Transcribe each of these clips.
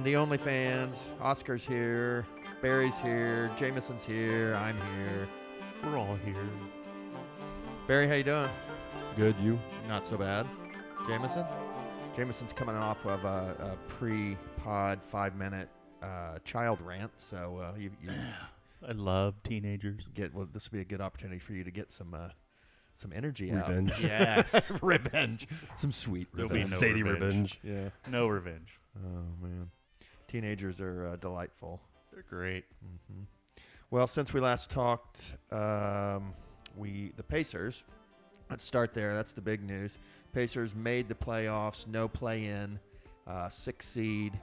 the OnlyFans. Oscar's here. Barry's here. Jameson's here. I'm here. We're all here. Barry, how you doing? Good, you? Not so bad. Jameson? Jameson's coming off of a pre-pod 5-minute child rant, so you I love teenagers. well, this would be a good opportunity for you to get some energy Revenge. out. Yes. Revenge. Some sweet There'll revenge. be no Sadie revenge. revenge. Yeah. No revenge. Oh, man. Teenagers are delightful. They're great. Mm-hmm. Well, since we last talked, the Pacers, let's start there. That's the big news. Pacers made the playoffs, no play-in, 6th seed.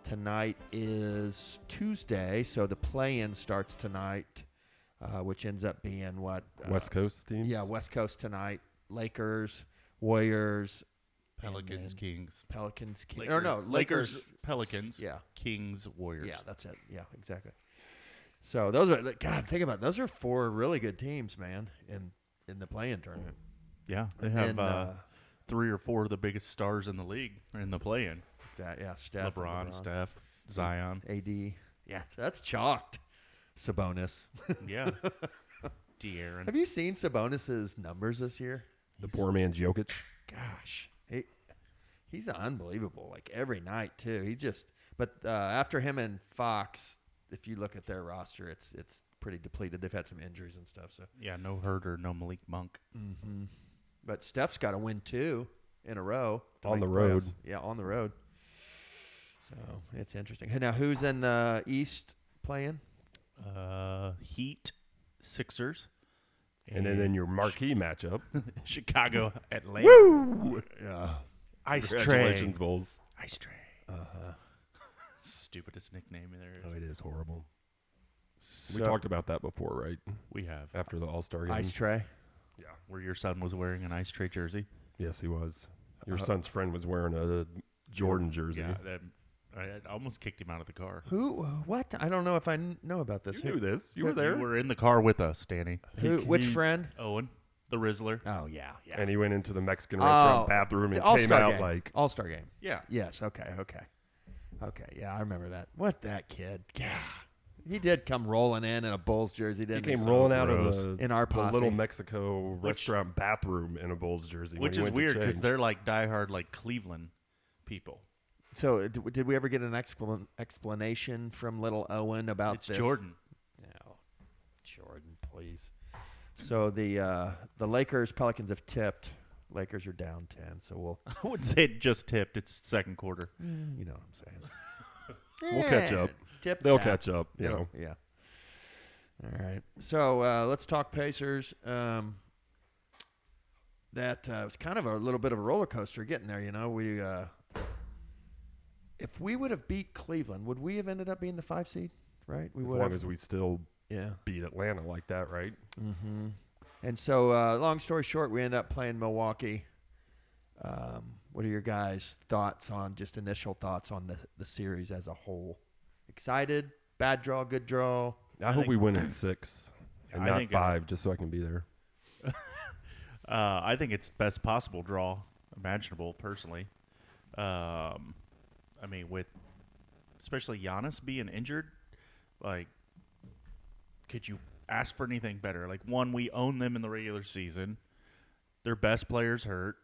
Tonight is Tuesday, so the play-in starts tonight, which ends up being what? West Coast teams? Yeah, West Coast tonight. Lakers, Warriors, Pelicans, Kings. Pelicans, Kings. Lakers, No, Lakers, Pelicans. Yeah. Kings, Warriors. Yeah, that's it. Yeah, exactly. So those are think about it. Those are 4 really good teams, man, in the play-in tournament. Yeah, they And have 3 or 4 of the biggest stars in the league in the play-in. Steph, LeBron, Steph, Zion. AD. Yeah, so that's chalked. Sabonis. Yeah. De'Aaron. Have you seen Sabonis's numbers this year? The poor man's Jokic. Gosh, he's unbelievable. Like every night too. But after him and Fox, if you look at their roster, it's pretty depleted. They've had some injuries and stuff. So Yeah, no Herder, no Malik Monk. Mm-hmm. But Steph's got to win 2 in a row to On make the road. playoffs. Yeah, on the road. So it's interesting. Hey, now who's in the East playing? Heat, Sixers. And then your marquee matchup. Chicago, Atlanta. Woo! Yeah. Ice Congratulations, Tray. Bulls. Ice Tray. Uh-huh. Stupidest nickname there is. Oh, it is horrible. So, We talked about that before, right? We have. After the All-Star game. Ice Tray. Yeah. Where your son was wearing an Ice Tray jersey. Yes, he was. Your son's friend was wearing a Jordan jersey. Yeah, I almost kicked him out of the car. Who? What? I don't know if I know about this. You knew this. You were there. You were in the car with us, Danny. Which friend? Owen, the Rizzler. Oh, yeah. And he went into the Mexican restaurant bathroom and came out game. like... All-Star game. Yeah. Yes. Okay. Yeah, I remember that. What, that kid? God. He did come rolling in a Bulls jersey, He didn't came he? rolling out gross. of In our the posse. little Mexico restaurant bathroom in a Bulls jersey. when Which he is went to weird because change. they're like diehard like Cleveland people. So did we ever get an explanation from little Owen about It's this? Jordan. No. Jordan, please. So the Lakers, Pelicans have tipped. Lakers are down 10, so we'll... I wouldn't say it just tipped. It's second quarter. You know what I'm saying. We'll catch up. Tip They'll tap. catch up, you know. Yeah. All right. So let's talk Pacers. That was kind of a little bit of a roller coaster getting there. You know, if we would have beat Cleveland, would we have ended up being the 5 seed? Right. We As would long have. as we still Yeah. beat Atlanta like that, right? Mm-hmm. And so, long story short, we end up playing Milwaukee. What are your guys' thoughts on initial thoughts on the series as a whole? Excited? Bad draw? Good draw? I hope we win in 6 and I not think, 5, just so I can be there. I think it's best possible draw imaginable, personally. I mean, with especially Giannis being injured, like, could you ask for anything better? Like, one, we own them in the regular season. Their best players hurt.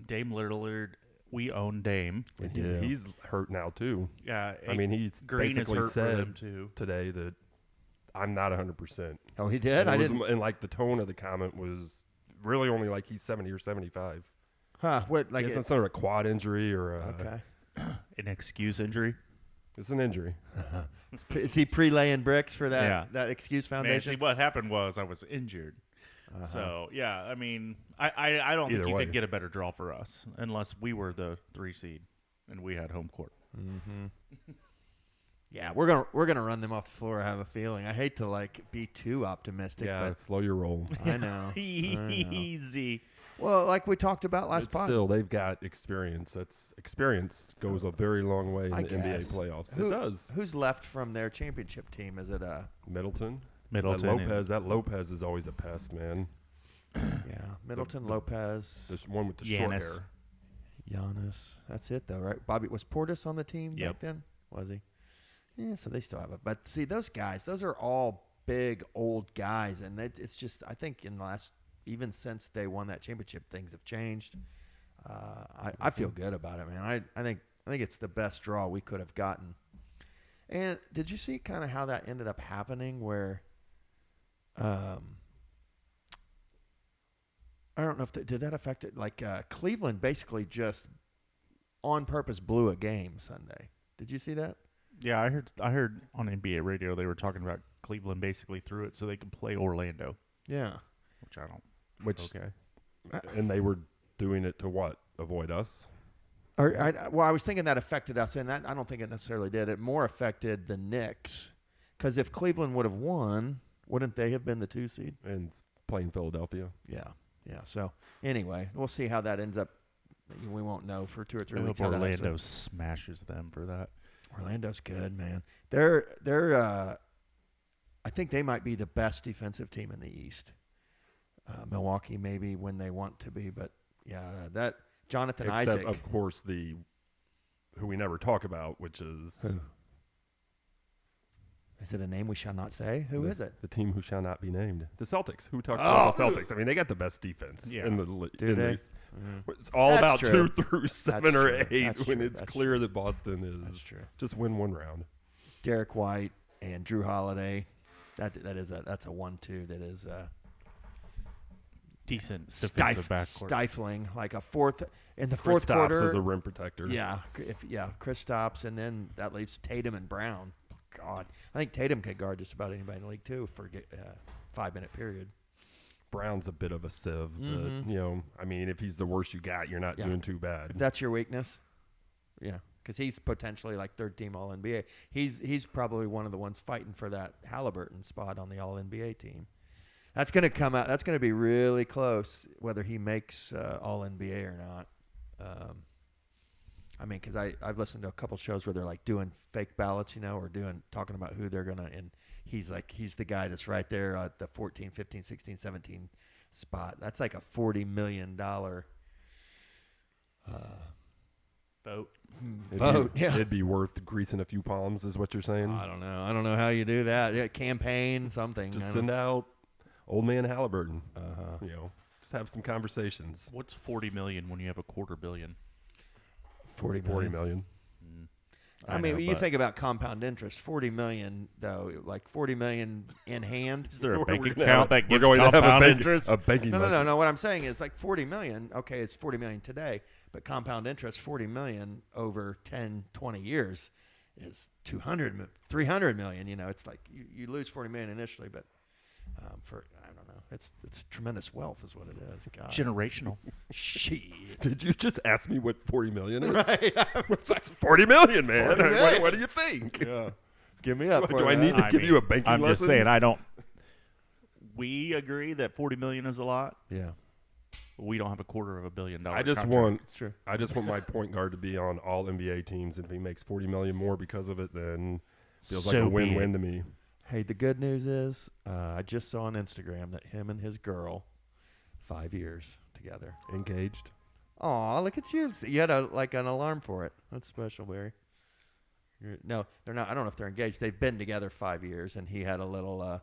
Dame Lillard, we own Dame. And he's hurt now, too. Yeah, I mean, he's Green is basically hurt for them said too. today that I'm not 100%. Oh, he did? And like the tone of the comment was really only like he's 70 or 75. Huh? What? Like it's not a quad injury or Okay. An excuse injury. It's an injury. Is he pre-laying bricks for that Yeah. that excuse Man, foundation? see, what happened was I was injured. Uh-huh. So, yeah, I mean, I don't think Either you way. could get a better draw for us unless we were the 3 seed and we had home court. Mm-hmm. Yeah, we're gonna run them off the floor. I have a feeling. I hate to be too optimistic, Yeah, but slow your roll. I know. Easy. Well, like we talked about last But pod. still, they've got experience. Experience goes a very long way in I the NBA guess. playoffs. Who- It does. Who's left from their championship team? Is it Middleton. Middleton. That Lopez is always a pest, man. Middleton, Lopez, This one with the short Giannis. hair. Giannis? That's it though, right? Bobby, was Portis on the team Yep. back then? Was he? Yeah, so they still have it. But see, those guys, those are all big, old guys. And it's just, I think in the last, even since they won that championship, things have changed. I feel good about it, man. I think it's the best draw we could have gotten. And did you see kind of how that ended up happening where I don't know if did that affect it? Like Cleveland basically just on purpose blew a game Sunday. Did you see that? Yeah, I heard on NBA radio they were talking about Cleveland basically threw it so they could play Orlando. Yeah. Which I don't. Which, Okay. and they were doing it to what? Avoid us? I was thinking that affected us, and that I don't think it necessarily did. It more affected the Knicks, because if Cleveland would have won, wouldn't they have been the 2 seed? And playing Philadelphia. Yeah. So anyway, we'll see how that ends up. We won't know for 2 or 3 weeks. Orlando smashes them for that. Orlando's good, man. They're I think they might be the best defensive team in the East. Milwaukee maybe when they want to be, but yeah, that Jonathan Except, Isaac. of course, who we never talk about, which is Who? Is it a name we shall not say? Who is it? The team who shall not be named. The Celtics. Who talks about the Celtics? I mean, they got the best defense in the Do they? It's all That's about true. 2 through 7 That's or true. 8 That's when true. it's That's clear true. that Boston That's is true. just win one round. Derek White and Drew Holiday. That's a 1-2 that is Decent defensive backcourt. stifling, like a fourth in the Chris fourth quarter. Stops as a rim protector. Yeah, Chris stops, and then that leaves Tatum and Brown. God, I think Tatum could guard just about anybody in the league too for a 5-minute period. Brown's a bit of a sieve, but I mean, if he's the worst you got, you're not doing too bad. If that's your weakness, yeah, because he's potentially like third team All NBA. He's probably one of the ones fighting for that Haliburton spot on the All NBA team. That's going to come out. That's going to be really close, whether he makes All NBA or not. I mean, because I've listened to a couple shows where they're like doing fake ballots, or talking about who they're going to, and he's the guy that's right there at the 14, 15, 16, 17 spot. That's like a $40 million vote. It'd be worth greasing a few palms, is what you're saying. I don't know how you do that. Yeah, campaign something. Just send out old man Haliburton. Uh-huh. Just have some conversations. What's $40 million when you have $250 million? 40 million. I mean, you think about compound interest. 40 million, though, like 40 million in hand. Is there a bank We're account that gives going to have compound interest? a banking lesson. No. What I'm saying is like 40 million. Okay, it's 40 million today, but compound interest, 40 million over 10, 20 years is 300 million. It's like you lose 40 million initially, but I don't know. It's tremendous wealth is what it is. God. Generational. Shit. Did you just ask me what 40 million is? Right. It's 40 million, man. 40 million. What do you think? Yeah. Give me up. Do I need to give you a banking I'm lesson? just saying, I don't. We agree that $40 million is a lot. Yeah. We don't have $250 million. I just contract. It's true. I just want my point guard to be on all NBA teams. If he makes 40 million more because of it, then feels like a win-win to me. Hey, the good news is I just saw on Instagram that him and his girl, 5 years together. Engaged. Aw, look at you. You had an alarm for it. That's special, Barry. No, they're not. I don't know if they're engaged. They've been together 5 years, and he had a little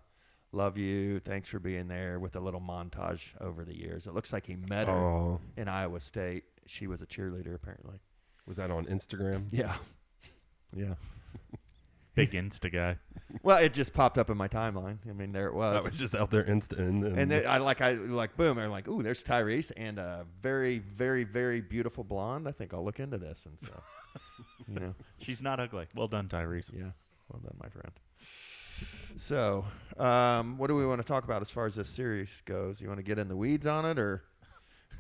love you, thanks for being there, with a little montage over the years. It looks like he met her in Iowa State. She was a cheerleader, apparently. Was that on Instagram? Yeah. Yeah. Big Insta guy. Well, it just popped up in my timeline. I mean, there it was. That was just out there instant. And then I boom. I'm like, ooh, there's Tyrese and a very, very, very beautiful blonde. I think I'll look into this. And so, She's not ugly. Well done, Tyrese. Yeah, well done, my friend. So, what do we want to talk about as far as this series goes? You want to get in the weeds on it, or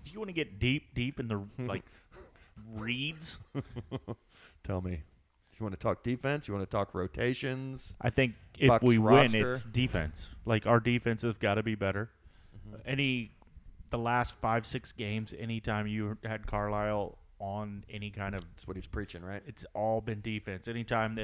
do you want to get deep in the reads? Tell me. You want to talk defense? You want to talk rotations? I think if Bucks we win, roster? it's defense. Like, our defense has got to be better. Mm-hmm. The last 5-6 games, anytime you had Carlisle on any kind of, That's what he's preaching, right? it's all been defense. Anytime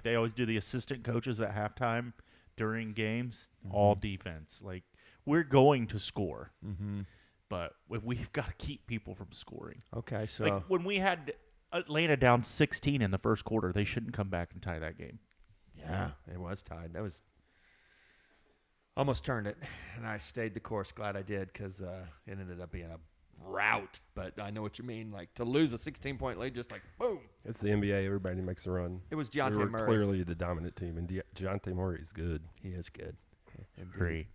they always do the assistant coaches at halftime during games, all defense. Like, we're going to score, Mm-hmm. but we've got to keep people from scoring. Okay, so Like when we had Atlanta down 16 in the first quarter. They shouldn't come back and tie that game. Yeah, it was tied. That was almost turned it, and I stayed the course. Glad I did because it ended up being a rout. But I know what you mean. Like to lose a 16-point lead, just like boom. It's the NBA. Everybody makes a run. It was We Dejounte were Murray. clearly the dominant team, and Dejounte Murray is good. He is good. Agree.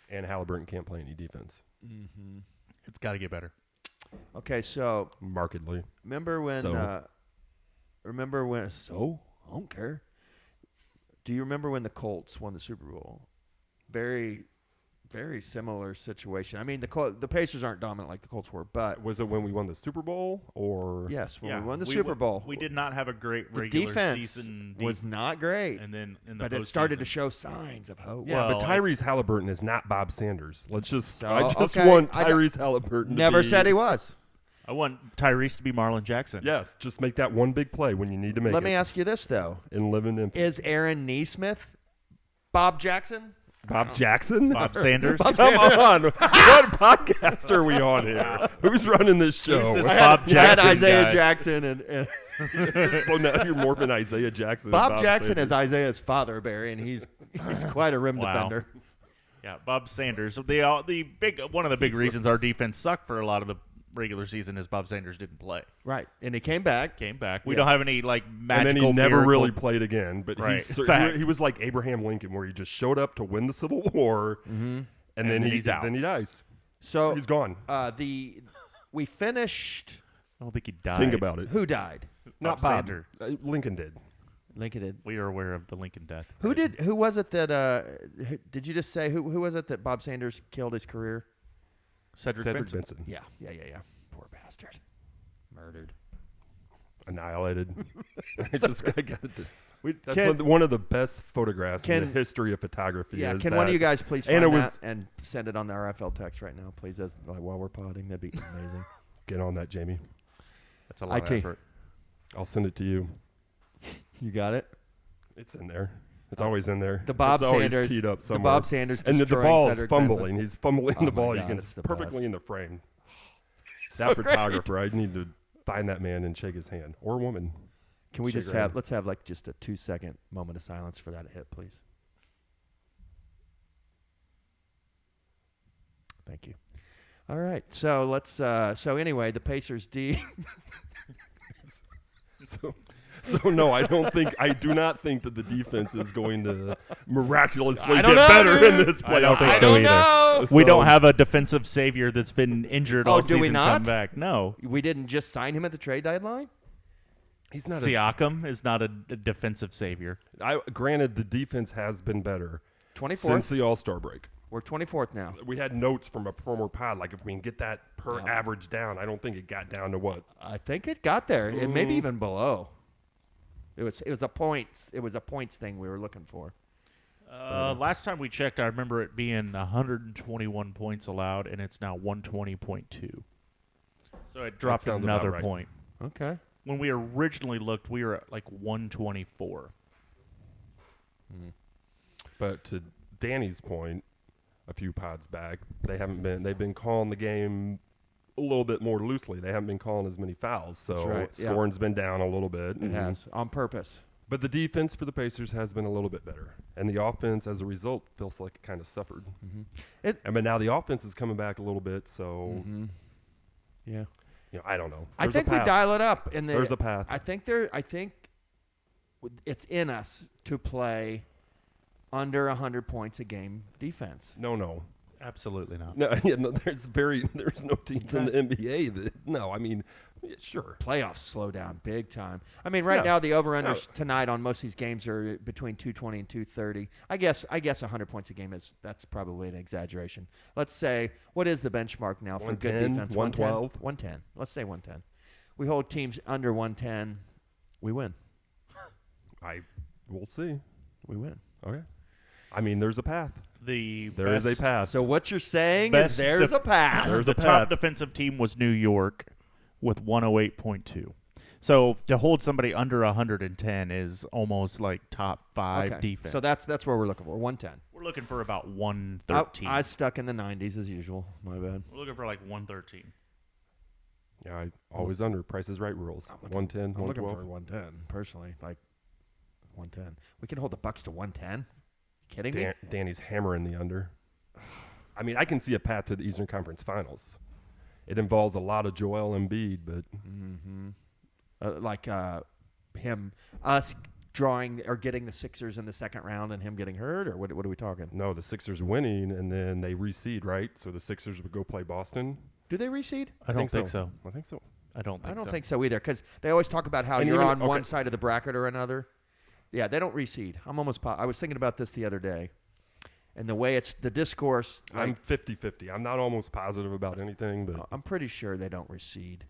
And Haliburton can't play any defense. Mm-hmm. It's got to get better. Okay, so Markedly. remember when? So? So I don't care. Do you remember when the Colts won the Super Bowl? Very, very similar situation. I mean, the Pacers aren't dominant like the Colts were, but Was it when we won the Super Bowl or? yes, when Yeah, we won the Super Bowl, We did not have a great the regular defense season. was not great, and then in the but it started to postseason- show signs of hope. Yeah, Well, but Tyrese Haliburton is not Bob Sanders. Let's just. So, I just okay, want I don't- Tyrese Haliburton. Never to be, said he was. I want Tyrese to be Marlon Jackson. Yes, just make that one big play when you need to make it. Let me ask you this though: And live in is Aaron Neesmith Bob Jackson? Bob Jackson? Bob Sanders. Bob Come on. What podcast are we on here? Who's running this show? Who's this I Bob had Jackson Isaiah guy. Jackson and So now you're morphing Isaiah Jackson. Bob and Jackson Sanders. is Isaiah's father, Barry, and he's quite a rim Wow. defender. Yeah, Bob Sanders. One of the big reasons our defense sucked for a lot of the regular season is Bob Sanders didn't play. Right, and he came back. Came back. We Yeah. don't have any like And magical. then he never miracle- really played again. But Right. he, he was like Abraham Lincoln, where he just showed up to win the Civil War, and then he's out. Then he dies. So He's gone. We finished. I don't think he died. Think about it. Who died? Not Bob Bob. Sanders. Lincoln did. Lincoln did. We are aware of the Lincoln death. Who did? Who was it that? Did you just say who was it that Bob Sanders killed his career? Cedric Cedric Benson. Benson. Yeah. Poor bastard. Murdered. Annihilated. I just got it. We, That's one of the best photographs in can- the history of photography. yeah. is Can that, one of you guys please and find it was- that and send it on the RFL text right now, please? As while we're potting, that'd be amazing. Get on that, Jamie. That's a lot of IT. effort. I'll send it to you. You got it. It's in there. It's always in there. The Bob it's always Sanders. teed up The somewhere. Bob Sanders. And the destroying ball is Cedric fumbling. Benson. He's fumbling Oh the my ball. God, You can it's the perfectly best. in the frame. So That great. photographer, I need to find that man and shake his hand, or woman. Can we Shake just her hand. let's have like just a 2-second moment of silence for that hit, please? Thank you. All right. So let's. So anyway, the Pacers D. So no, I do not think that the defense is going to miraculously I get don't know, better dude. in this I don't playoff. think I so don't either. know. We don't So- have a defensive savior that's been injured Oh, all do we season not? come back. No. We didn't just sign him at the trade deadline. He's not. Siakam is not a defensive savior. Granted, the defense has been better 24th. since the All-Star break. We're 24th now. We had notes from a former pod, like if we can get that per Yeah. average down. I don't think it got down to what. I think it got there. It maybe Ooh. even below. It was a points. It was a points thing we were looking for. Last time we checked, I remember it being 121 points allowed, and it's now 120.2. So it dropped sounds about another right. point. Okay. When we originally looked, we were at like 124. But to Danny's point, a few pods back, they've been calling the game a little bit more loosely. They haven't been calling as many fouls, so That's right, yeah. scoring's been down a little bit. It has on purpose. But the defense for the Pacers has been a little bit better, and the offense, as a result, feels like it kind of suffered. But now the offense is coming back a little bit, so Yeah. I don't know. I There's a think we path. dial it up. There's a path. I think it's in us to play under 100 points a game defense. No. Absolutely not. No, there's no teams in the NBA that I mean, sure. Playoffs slow down big time. I mean, right Yeah. now the over/unders tonight on most of these games are between 220 and 230. I guess 100 points a game that's probably an exaggeration. Let's say, what is the benchmark now for good 110, defense? 112? 110. Let's say 110. We hold teams under 110, we win. We'll see. We win. Okay. I mean, there's a path. There is a path. So what you're saying Best is there's a path. There's the a top path. defensive team was New York with 108.2. So to hold somebody under 110 is almost like top 5 Okay. defense. So that's where we're looking for. 110. We're looking for about 113. I stuck in the 90s as usual. My bad. We're looking for like 113. Yeah, I always under Price is Right rules. 110, I'm looking 112. for 110 personally, like 110. We can hold the Bucks to 110. Kidding me? Danny's hammering the under. I mean, I can see a path to the Eastern Conference Finals. It involves a lot of Joel Embiid, but us drawing or getting the Sixers in the second round and him getting hurt, or what are we talking? no, the Sixers winning and then they reseed, right? So the Sixers would go play Boston. Do they reseed? I don't think so. I think so. I don't think so either, because they always talk about how And you're even- on one okay. side of the bracket or another. Yeah, they don't reseed. I was thinking about this the other day, and the way it's the discourse. I'm 50-50. I'm not almost positive about anything, but I'm pretty sure they don't reseed.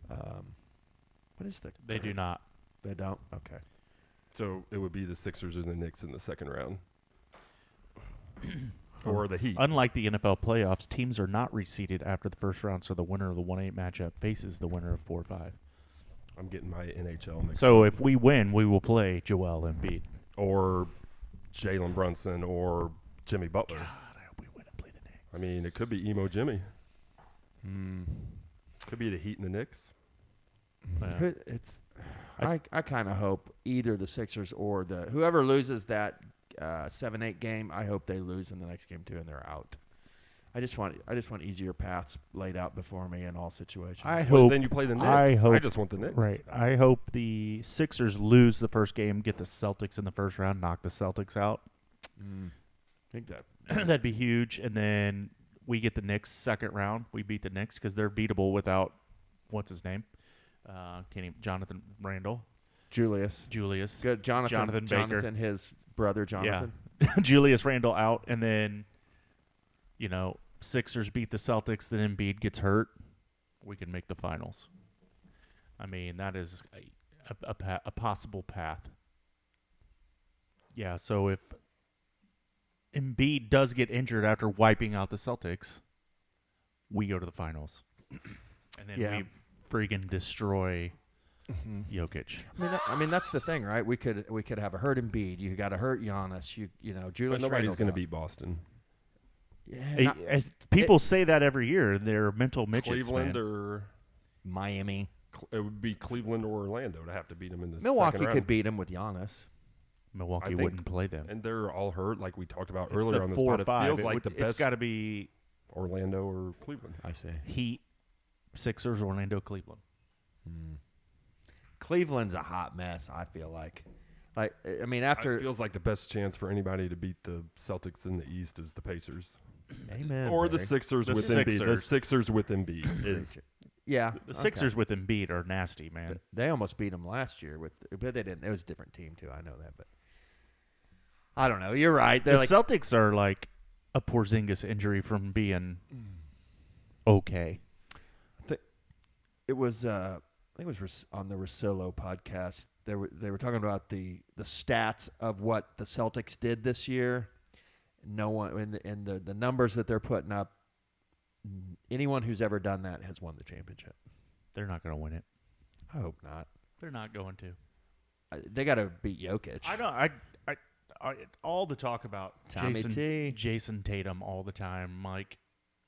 What is the? They do not. They don't. Okay. so it would be the Sixers or the Knicks in the second round. Or the Heat. Unlike the NFL playoffs, teams are not reseeded after the first round, so the winner of the 1-8 matchup faces the winner of 4-5. I'm getting my NHL mixed So up. if we win, we will play Joel Embiid. Or Jalen Brunson or Jimmy Butler. God, I hope we win and play the Knicks. I mean, it could be Emo Jimmy. Could be the Heat and the Knicks. Yeah. It's. I kind of hope either the Sixers or whoever loses that 7-8 game. I hope they lose in the next game too, and they're out. I just want easier paths laid out before me in all situations. I Well, hope. then you play the Knicks. I just want the Knicks. Right. I hope the Sixers lose the first game, get the Celtics in the first round, knock the Celtics out. I think that. That'd be huge. And then we get the Knicks second round. We beat the Knicks because they're beatable without what's his name? Jonathan Randall. Julius. Good. Jonathan Baker. Jonathan, his brother Jonathan. Yeah. Julius Randall out, and then Sixers beat the Celtics. Then Embiid gets hurt. We can make the finals. I mean, that is a possible path. Yeah. So if Embiid does get injured after wiping out the Celtics, we go to the finals, and then we friggin' destroy Jokic. I mean that's the thing, right? We could have a hurt Embiid. You got to hurt Giannis. Julius. But nobody's Randle's going to out. beat Boston. Yeah, People say that every year. They're mental midgets, Cleveland man. or Miami. it would be Cleveland or Orlando to have to beat them in the Milwaukee second round. could beat him with Giannis. Milwaukee I think- wouldn't play them. And they're all hurt, like we talked about It's earlier the on this 4 pod. or It 5. feels like the It's best got to be Orlando or Cleveland. I see. Heat, Sixers, Orlando, Cleveland. Cleveland's a hot mess. I feel like. I mean, It after. feels like the best chance for anybody to beat the Celtics in the East is the Pacers. Amen. Or the Barry. Sixers The with Embiid. The Sixers. Sixers with Embiid is Yeah. The okay. Sixers with Embiid are nasty, man. They almost beat them last year but they didn't. It was a different team too. I know that, but I don't know. You're right. They're The like Celtics are like a Porzingis injury from being okay. it was. I think it was on the Rosillo podcast. They were talking about the stats of what the Celtics did this year. No one and the numbers that they're putting up. Anyone who's ever done that has won the championship. They're not going to win it. I hope not. They're not going to. They got to beat Jokic. I don't. I all the talk about Tommy T. Jason Tatum all the time. Like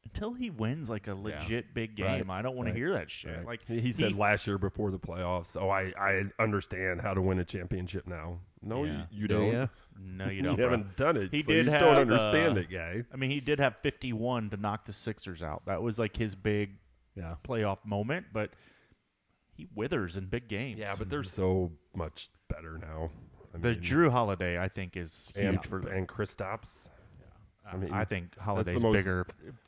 until he wins like a legit big game, Right. I don't want Right. to hear that shit. Right. Like he said last year before the playoffs, I understand how to win a championship now. No, Yeah. you don't. Yeah. no, you You don't. bro. haven't done it. He so did you have, don't understand it, guy. I mean, he did have 51 to knock the Sixers out. That was like his big Yeah. playoff moment, but he withers in big games. Yeah, but they're so much better now. I the mean, Drew Holiday, I think, is huge and for them. and Kristaps. I mean, I think Holiday's most- bigger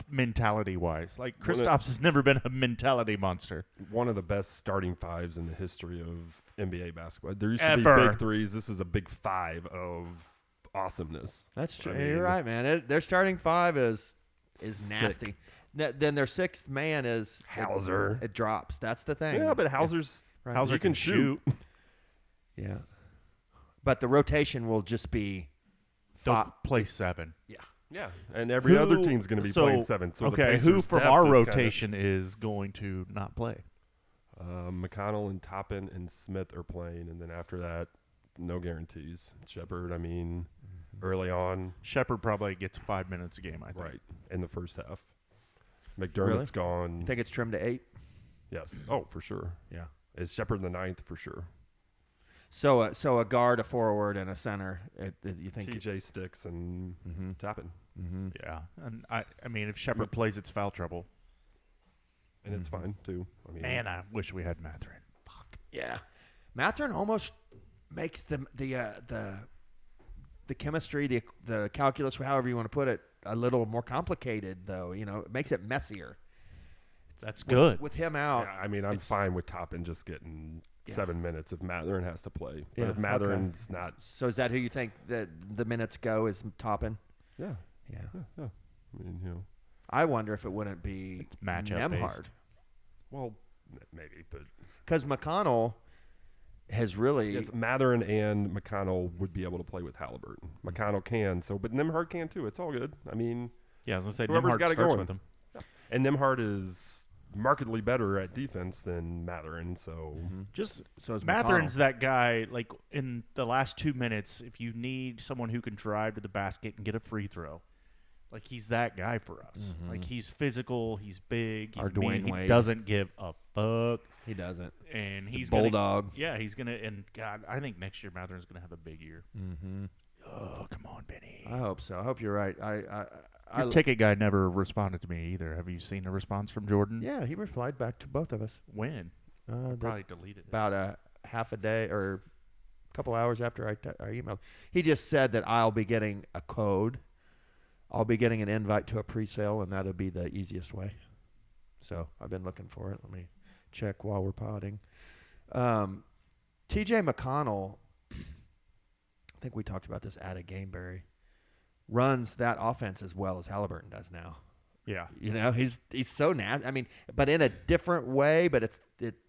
mentality-wise. Like, One of- Kristaps has never been a mentality monster. One of the best starting fives in the history of NBA basketball. There used to Ever. be big threes. This is a big five of awesomeness. That's true. I You're mean- right, man. Their starting five is Sick. nasty. Then their sixth man is Hauser. It drops. That's the thing. Yeah, but Hauser's Right. Hauser you can shoot. Yeah. But the rotation will just be. They'll play 7. Yeah, and every other Who- team's going to be so, playing 7. So the okay, Pacers' who from depth our is rotation is going to not play? McConnell and Toppin and Smith are playing, and then after that, no guarantees. Shepard, I mean, early on, Shepard probably gets 5 minutes a game, I think. right in the first half. McDermott's You gone. think it's trimmed to 8? Yes. Oh, for sure. Yeah. Is Shepard the ninth for sure? So a guard, a forward, and a center. You think TJ Sticks and Tappan. Mm-hmm. Yeah, and I mean, if Shepard plays, it's foul trouble. And it's fine, too. I mean, Man, I wish we had Mathurin. Fuck. Yeah, Mathurin almost makes the chemistry, the calculus, however you want to put it, a little more complicated. Though it makes it messier. That's good. With him out. yeah, I mean, I'm fine with Toppin just getting 7 minutes if Mathurin has to play. But Yeah, if Mathurin's not, So is that who you think that the minutes go is Toppin? yeah. Yeah. I mean, I wonder if it wouldn't be It's matchup Nemhard. based. well, maybe, but Because McConnell has really. yes, Mathurin and McConnell would be able to play with Haliburton. McConnell can, but Nemhard can too. It's all good. I mean, Yeah, I was gonna say Whoever's Nemhard got it starts going. with him. and Nemhard is markedly better at defense than Mathurin, so Just So is Mathurin's McConnell. that guy. Like in the last 2 minutes, if you need someone who can drive to the basket and get a free throw, like he's that guy for us. Like he's physical, he's big, he's Our mean, Dwayne he Wade. doesn't give a fuck, He doesn't. and he's Bulldog. Gonna, yeah, he's gonna. And God, I think next year Mathurin's gonna have a big year. Mm-hmm. Oh, come on, Benny. I hope so. I hope you're right. Your ticket guy never responded to me either. Have you seen a response from Jordan? Yeah, he replied back to both of us. When? Probably deleted it. About a half a day or a couple hours after I emailed. He just said that I'll be getting a code. I'll be getting an invite to a pre-sale, and that'll be the easiest way. So I've been looking for it. Let me check while we're potting. TJ McConnell, I think we talked about this at a Gameberry, runs that offense as well as Haliburton does now. Yeah. He's so nasty. I mean, but in a different way. But it's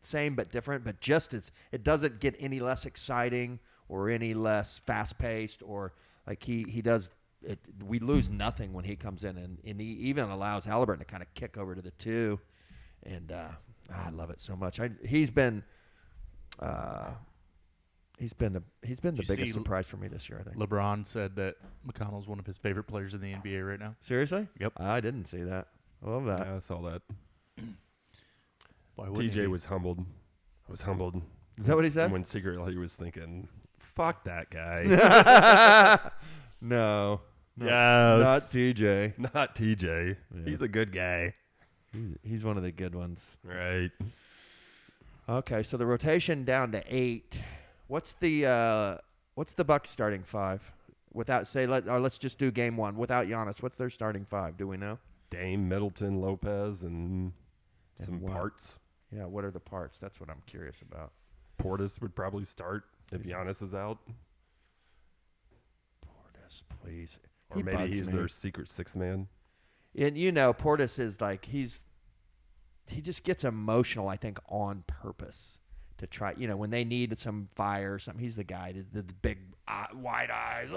same but different. But just as it doesn't get any less exciting or any less fast paced or like he does. We lose nothing when he comes in, and he even allows Haliburton to kind of kick over to the two, and I love it so much. He's been the biggest surprise for me this year, I think. LeBron said that McConnell's one of his favorite players in the NBA right now. Seriously? Yep. I didn't see that. I love that. yeah, I saw that. Why wouldn't TJ he? was humbled. I was humbled. Is that what he said? When secretly he was thinking, "Fuck that guy." No. Yes. Not TJ. Not TJ. Yeah. He's a good guy. He's one of the good ones. Right. Okay, so the rotation down to 8. What's the Bucks starting 5? Let's just do game 1 without Giannis. What's their starting 5? Do we know? Dame, Middleton, Lopez, and some what? parts. Yeah, what are the parts? That's what I'm curious about. Portis would probably start if Giannis is out. Portis, please. Or He maybe bugs he's me. their secret sixth man. And Portis is like he just gets emotional, I think, on purpose to try. When they need some fire or something, he's the guy, the big wide eyes,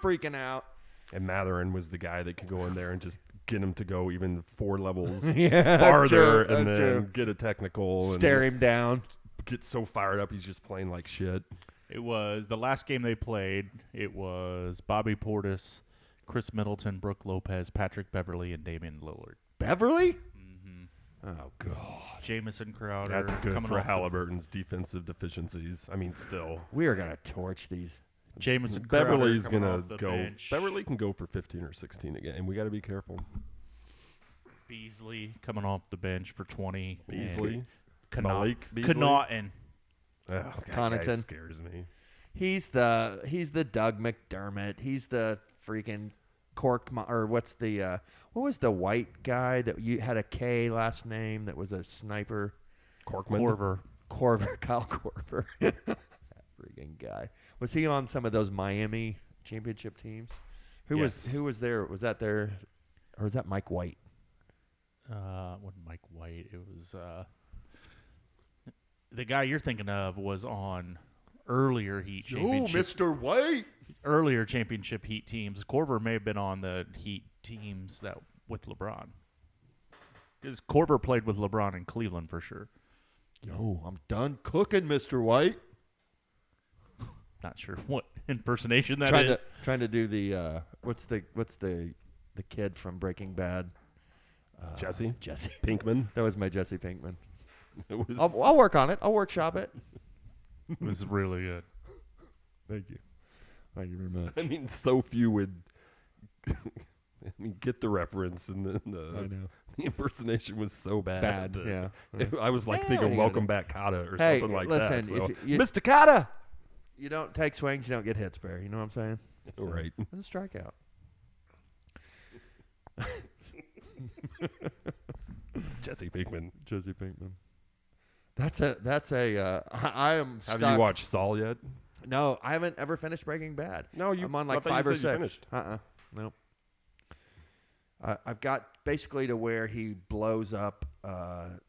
freaking out. And Mathurin was the guy that could go in there and just get him to go even 4 levels Yeah, farther that's true. and That's then true. get a technical Stare and him down. get so fired up he's just playing like shit. It was the last game they played. It was Bobby Portis, Chris Middleton, Brooke Lopez, Patrick Beverly, and Damian Lillard. Beverly? Mm-hmm. Oh God. Jamison Crowder. That's good coming for off the- Haliburton's defensive deficiencies. I mean, still. We are gonna torch these. Jamison Crowder Beverly's coming gonna off the go. bench. Beverly can go for 15 or 16 a game. We got to be careful. Beasley coming off the bench for 20. Beasley, and Malik Beasley. Connaughton. Oh, that guy Connaughton. scares me. He's the Doug McDermott. He's the freaking or what's the what was the white guy that you had a K last name that was a sniper? Corkman. Corver. Kyle Korver. That freaking guy. Was he on some of those Miami championship teams? Who Yes. was there? Was that there, or was that Mike White? Wasn't Mike White. It was the guy you're thinking of was on earlier Heat championship. Mr. White. Earlier championship Heat teams. Corver may have been on the Heat teams that with LeBron. Because Corver played with LeBron in Cleveland for sure. Yo, I'm done cooking, Mr. White. Not sure what impersonation that is. Trying to do the what's the kid from Breaking Bad? Jesse Jesse. Pinkman. That was my Jesse Pinkman. It was. I'll work on it. I'll workshop it. It was really good. Thank you. Thank you very much. I mean, so few would. Get the reference, and then I know. the impersonation was so bad. Bad, that yeah. I was like Yeah, what are thinking you "Welcome gonna Back, Cotta" or Hey, something like listen, that. So, if you- Mr. Cotta. You don't take swings, you don't get hits, Barry. You know what I'm saying? So, Right. It's a strikeout. Jesse Pinkman. Jesse Pinkman. That's a. I am stuck. Have you watched Saul yet? No, I haven't ever finished Breaking Bad. No, I'm on like I thought you 5 or said you 6. finished. Nope. I've got basically to where he blows up the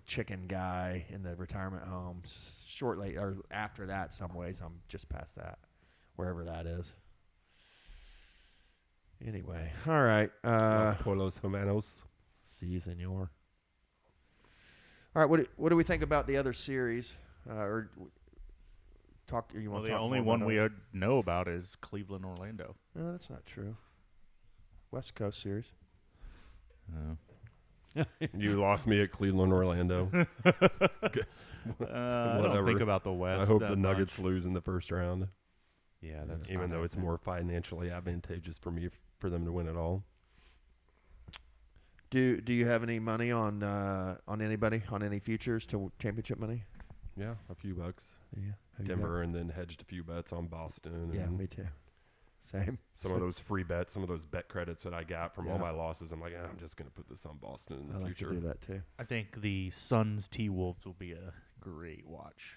chicken guy in the retirement home. Shortly or after that, some ways I'm just past that, wherever that is. Anyway, all right. Los Polos Hermanos. Si, senor. All right, what do we think about the other series? Or talk? You Well, want the to talk only more one about we those? know about is Cleveland, Orlando. No, that's not true. West Coast series. You lost me at Cleveland, Orlando. I don't Whatever. think about the West. I hope that the Nuggets much. lose in the first round, Yeah, that's even fine, though I it's think. more financially advantageous for me for them to win it all. Do you have any money on anybody on any futures to championship money? Yeah, a few bucks. Yeah, Denver, and then hedged a few bets on Boston. Yeah, and me too. Same. some of those free bets, some of those bet credits that I got from all Yeah. my losses. I'm like, I'm just going to put this on Boston in the I like future. to do that too. I think the Suns T-Wolves will be a great watch.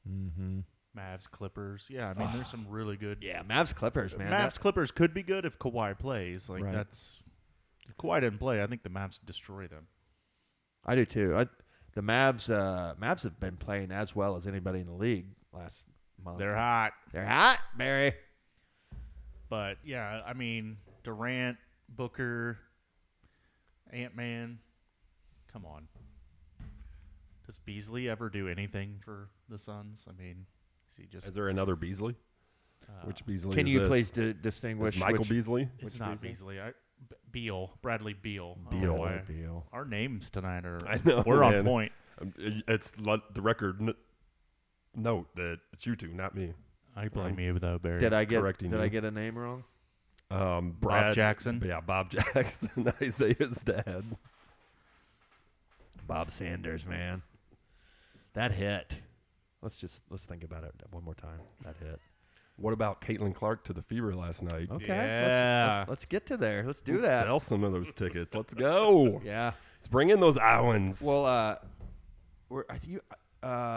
Mm-hmm. Mavs Clippers. Yeah, I mean, there's some really good. Yeah, Mavs Clippers, man. Mavs Clippers could be good if Kawhi plays. Like Right. that's if Kawhi didn't play, I think the Mavs destroy them. I do too. The Mavs have been playing as well as anybody in the league last month. They're hot. They're hot, Barry. But yeah, I mean, Durant, Booker, Ant-Man. Come on. Does Beasley ever do anything for the Suns? I mean, is he just Is there another Beasley? Which Beasley Can is you this? please distinguish Is Michael which Beasley? It's which not Beasley? Beasley. Beal, Bradley Beal. I don't know Beal. why. Beal. Our names tonight are I know, we're on man. point. It's the record note that it's you two, not me. I blame you though, Barry. Did I correcting get you. a name wrong? Brad Jackson? Yeah, Bob Jackson. Isaiah's dad. Bob Sanders, man. That hit. Let's think about it one more time. That hit. What about Caitlin Clark to the Fever last night? Okay. Yeah. Let's get to there. Let's do Let's that. Sell some of those tickets. Let's go. Yeah. Let's bring in those Iowans. Well,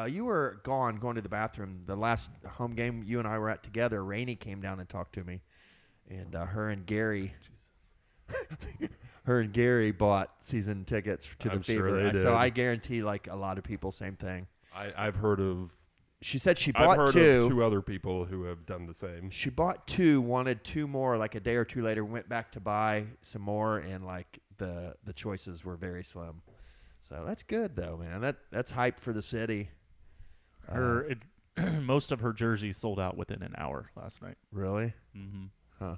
you were going to the bathroom. The last home game you and I were at together, Rainey came down and talked to me, and her and Gary bought season tickets to the I'm Fever. sure they did. So I guarantee, like a lot of people, same thing. I've heard of. She said she I've bought heard two. of two other people who have done the same. She bought two, wanted two more. Like a day or two later, went back to buy some more, and like the choices were very slim. So that's good though, man. That's hype for the city. Most of her jerseys sold out within an hour last night. Really? Mm-hmm. Huh.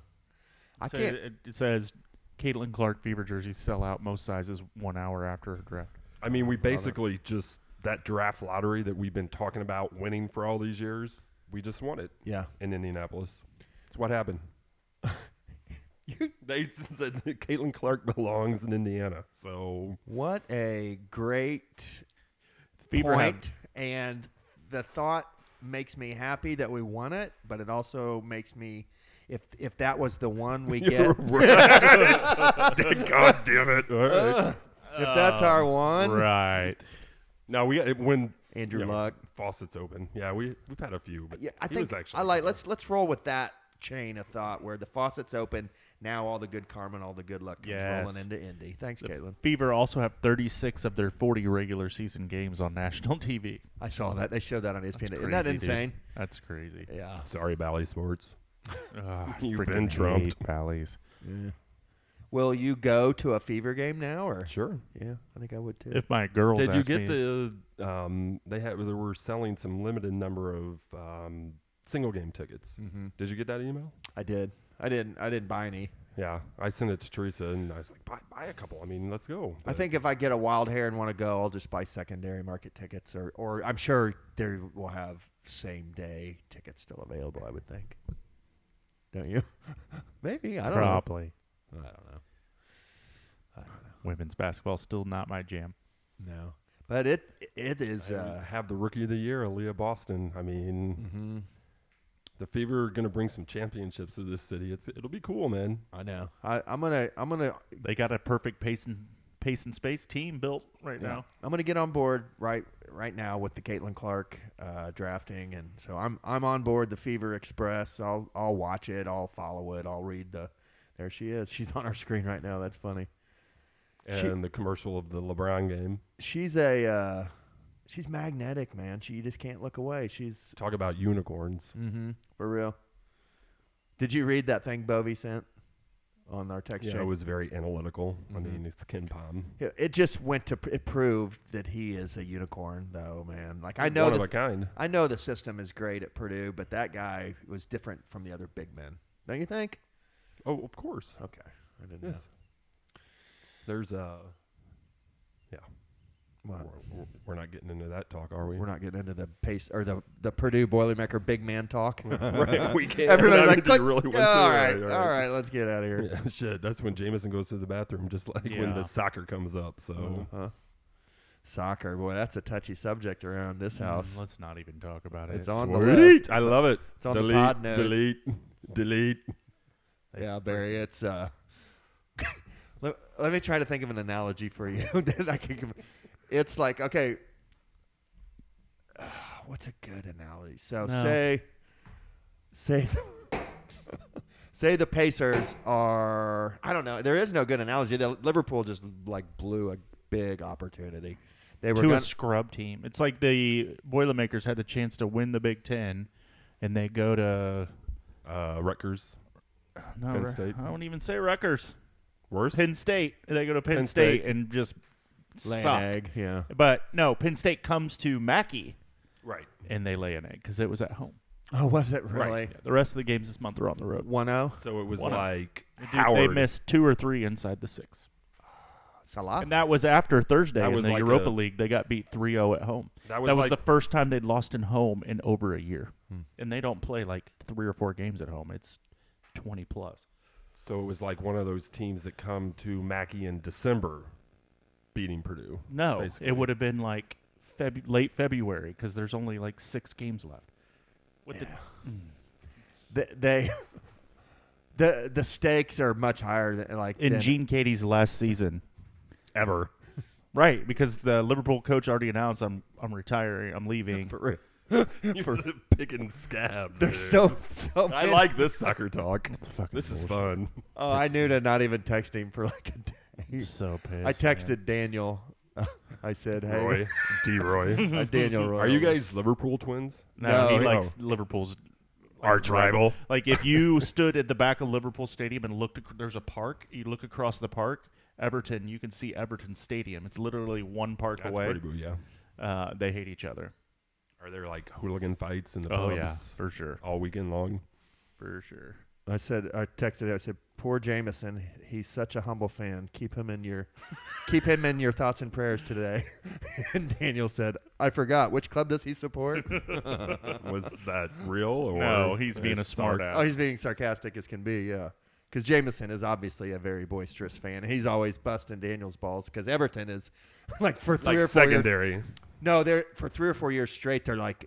I So can't. It says Caitlin Clark Fever jerseys sell out most sizes 1 hour after her draft. I mean, we basically just that draft lottery that we've been talking about winning for all these years. We just won it Yeah. in Indianapolis. It's what happened. They said that Caitlin Clark belongs in Indiana. So What a great Fever point. And the thought makes me happy that we won it, but it also makes me, if that was the one we get, God damn it! All right. if that's our one, Right. No, when Andrew Luck. faucets open. Yeah, we've had a few, but Yeah, I he think was actually I like. good. Let's roll with that chain of thought where the faucet's open. Now all the good karma and all the good luck comes Yes. rolling into Indy. Thanks, Caitlin. Fever also have 36 of their 40 regular season games on national TV. I saw that. They showed that on ESPN. That's Isn't that crazy, dude. insane? That's crazy. Yeah. Sorry, Bally Sports. Ugh, You've freaking been trumped. hate Bally's. Yeah. Will you go to a Fever game now, or? Sure. Yeah, I think I would too. If my girls Did you ask get me, they were selling some limited number of single game tickets. Mm-hmm. Did you get that email? I did. I didn't buy any. Yeah, I sent it to Teresa, and I was like, buy a couple. I mean, let's go. I think if I get a wild hair and want to go, I'll just buy secondary market tickets, or I'm sure they will have same day tickets still available. I would think. Don't you? Maybe I don't Probably. know. I don't know. Women's basketball still not my jam. No, but it is. Have the rookie of the year, Aaliyah Boston. I mean, the Fever are going to bring some championships to this city. It'll be cool, man. I know. I'm gonna. They got a perfect pace and space team built right now. I'm gonna get on board right now with the Caitlin Clark drafting, and so I'm on board the Fever Express. I'll watch it. I'll follow it. I'll read the. There she is. She's on our screen right now. That's funny. And the commercial of the LeBron game. She's she's magnetic, man. She just can't look away. She's Talk about unicorns. for real. Did you read that thing Bovey sent on our text Yeah, chain? it was very analytical. I mean, it's Ken Palm. Yeah, it just it proved that he is a unicorn, though, man. Like I know One of a kind. I know the system is great at Purdue, but that guy was different from the other big men. Don't you think? Oh, of course. Okay, I didn't Yes. know. There's What? we're not getting into that talk, are we? We're not getting into the pace or the Purdue Boilermaker big man talk. Right, we can't. Everybody's I like, mean, do you really want to? all right, Right, all right, let's get out of here. Yeah, shit, that's when Jameson goes to the bathroom, just like when Yeah. the soccer comes up. So Soccer, boy, that's a touchy subject around this house. Let's not even talk about it. It's on the Sweet. list. I love it. It's on delete, the pod notes. delete. Yeah, Barry, it's let me try to think of an analogy for you that I can give. It's like, okay, what's a good analogy? So No. say the Pacers are, I don't know, there is no good analogy. Liverpool just like blew a big opportunity. They were to a gonna, scrub team. It's like the Boilermakers had the chance to win the Big Ten, and they go to Rutgers. no, Penn State. I won't even say Rutgers. Worse. Penn State. They go to Penn Penn State State. and just lay suck. an egg, yeah. But no, Penn State comes to Mackey Right. and they lay an egg because it was at home. Oh, was it really? Yeah, the rest of the games this month are on the road. 1-0? So it was One like They Howard. missed 2 or 3 inside the 6. Salah? And that was after Thursday That in was the like Europa a- League. They got beat 3-0 at home. That was That was like the first time they'd lost in home in over a year. And they don't play like 3 or 4 games at home. It's 20 plus. So it was like one of those teams that come to Mackey in December, beating Purdue. No, basically. it would have been like late February because there's only like 6 games left. With The stakes are much higher than in Gene Katie's last season. Ever. Right, because the Liverpool coach already announced I'm retiring, I'm leaving. For Picking scabs. There's dude. so I many. like this soccer talk. fucking This is bullshit. fun. Oh, I knew to not even text him for like a day. So pissed. I texted Daniel. I said, "Hey, Roy. D. Roy. Daniel Roy. Are you guys Liverpool twins? No, No, he no. likes Liverpool's Arch rival. Like if you stood at the back of Liverpool Stadium and looked, there's a park. You look across the park, Everton. You can see Everton Stadium. It's literally one park That's away. pretty boo, yeah. They hate each other. Are there like hooligan fights in the Oh pubs yeah, for sure, all weekend long? for sure. I texted. I said, "Poor Jameson. He's such a humble fan. Keep him in your thoughts and prayers today." And Daniel said, "I forgot. Which club does he support?" Was that real? Or No, he's being a smart ass. Oh, he's being sarcastic as can be, yeah. Because Jameson is obviously a very boisterous fan. He's always busting Daniel's balls because Everton is like for 3 like or 4 years. secondary. No, they're for 3 or 4 years straight. They're like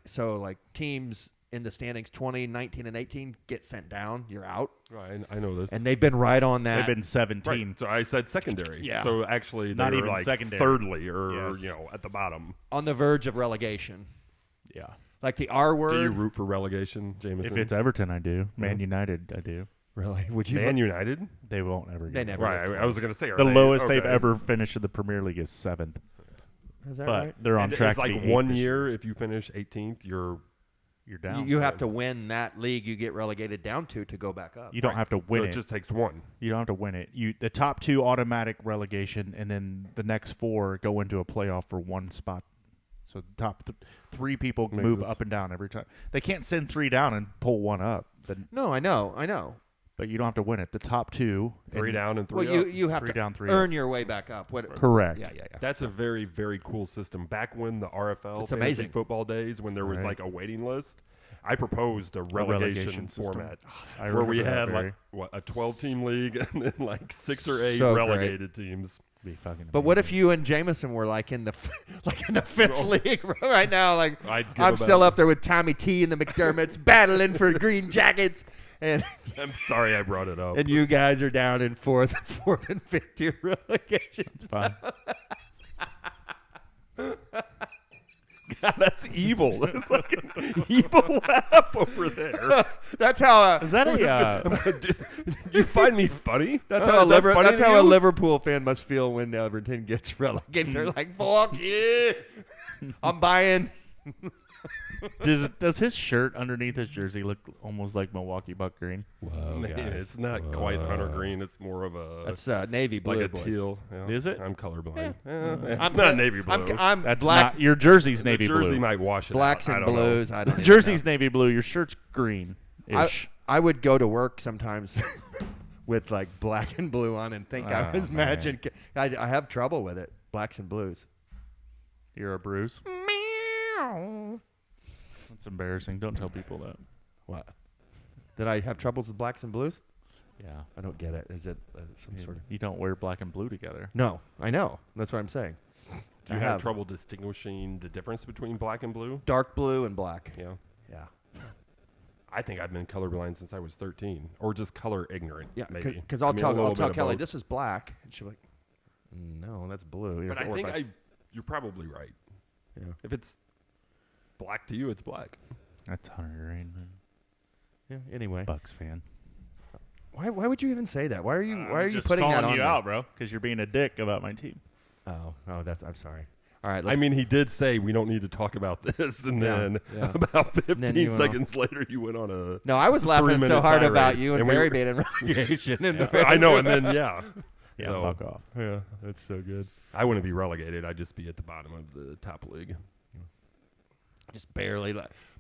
teams in the standings 20, 19, and 18 get sent down. You're out, Right, I know this. and they've been right on that. They've been 17. Right, so I said secondary. Yeah. So actually, Not they're even like secondary. thirdly, or Yes. at the bottom. on the verge of relegation. Yeah. Like the R word. Do you root for relegation, Jameson? If it's Everton, I do. Man United, I do. Really? Would you? Man United, They won't ever get They it. never. right? get I was close. going to say are The they- lowest they've okay. ever finished in the Premier League is 7th. Is that But right? they're on And track it's to like be 8th 1 this year. If you finish 18th, you're You're down. You have to win that league you get relegated down to go back up. You don't have to win so it. it just takes one. You don't have to win it. The top 2 automatic relegation, and then the next 4 go into a playoff for 1 spot. So the top 3 people Makes move sense. up and down every time. They can't send 3 down and pull 1 up. No, I know. but you don't have to win it. The top two, 3 down and 3 Well, up. you have 3 to down, 3 earn up. your way back up. What? Correct. Yeah. That's a very, very cool system. Back when the RFL It's fantasy amazing. football days, when there was Right. like a waiting list, I proposed a relegation system. format I where we remember that, had Barry. like a 12-team league and then like 6 or 8 So great. relegated teams. Be fucking But what if amazing. you and Jameson were like in the fifth league right now? Like I'd give I'm about still it. up there with Tommy T and the McDermotts battling for green jackets, and I'm sorry I brought it up. and you guys are down in fourth and fifth tier relegation. Fine. God, that's evil. That's like an evil laugh over there. That's how. Is that a You find me funny? That's Is how a that funny That's to how a you? Liverpool fan must feel when Everton gets relegated. They're like, "Fuck yeah, I'm buying." does his shirt underneath his jersey look almost like Milwaukee Buck green? Whoa, Man, it's not quite hunter green. It's more of a That's navy blue. like a boys. teal. Yeah. Is it? I'm colorblind. I'm It's not navy blue. I'm That's black. not your jersey's navy the jersey blue. might wash it Blacks out. I and don't know. blues. I don't. The even jersey's know. navy blue. Your shirt's green ish. I would go to work sometimes with like black and blue on and think I Oh, was man. magic. I have trouble with it. Blacks and blues. You're a bruise. That's embarrassing. Don't tell people that. What? Did I have troubles with blacks and blues? Yeah. I don't get it. Is it some sort of? You don't wear black and blue together. No, I know. That's what I'm saying. Do you have trouble distinguishing the difference between black and blue? Dark blue and black. Yeah. Yeah. I think I've been colorblind since I was 13, or just color ignorant. Yeah. maybe. Because I I'll mean, a tell little bit of Kelly both. this is black, and she'll be like, no, that's blue. But I Or think if you're probably right. Yeah. If it's black to you, it's black. That's Hunter Green, man. Yeah. Anyway, Bucks fan. why would you even say that? Why are you just putting that calling on you me? out, bro? Because you're being a dick about my team. Oh, that's. I'm sorry. All right. I mean, he did say we don't need to talk about this, and Yeah, then yeah. about then 15 you went seconds later, you went on a. No, I was laughing so 3-minute hard tirade, about you and and we Barry were- being in relegation. In the I know, and then yeah, Yeah, So- fuck off. yeah, that's so good. I wouldn't be relegated. I'd just be at the bottom of the top league. Just barely.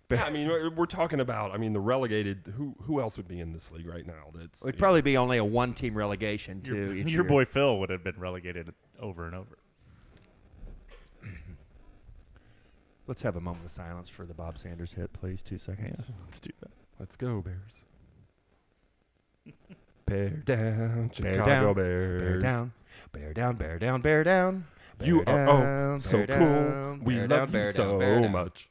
Yeah, I mean, we're talking about. I mean, the relegated. Who else would be in this league right now? That's It'd probably be only a one-team relegation too. each Your year. boy Phil would have been relegated over and over. Let's have a moment of silence for the Bob Sanders hit, please. 2 seconds. Let's do that. Let's go Bears. Bear down, Bear Chicago down, Bears. Bear down, bear down, bear down, bear down. You bear are down, so bear cool. down, We bear love down, you bear so down, bear down. much.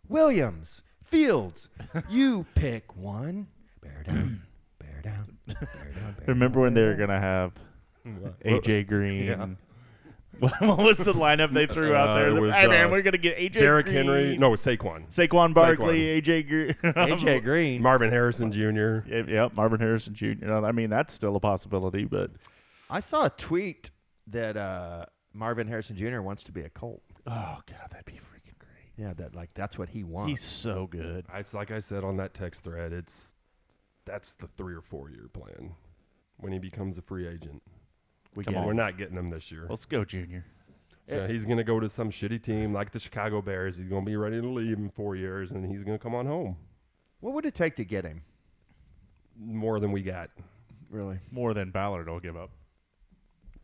Williams, Fields, you pick one. Bear down, bear down, bear down. Bear Remember down, when they bear were down. gonna have What? AJ Green? Yeah. What was the lineup they threw out there? It was, Hey man, we're gonna get AJ Derrick Green, Henry. No, Saquon. Saquon Barkley, AJ Green. AJ Green. Marvin Harrison Jr. Yep, Marvin Harrison Jr. I mean, that's still a possibility, but I saw a tweet that Marvin Harrison Jr. wants to be a Colt. oh god, that'd be freaking great. Yeah, that's what he wants. He's so good. It's like I said on that text thread. That's the 3 or 4 year plan. When he becomes a free agent, we're not getting him this year. Let's go, Junior. So he's going to go to some shitty team like the Chicago Bears. He's going to be ready to leave in 4 years, and he's going to come on home. What would it take to get him? More than we got. Really? More than Ballard will give up.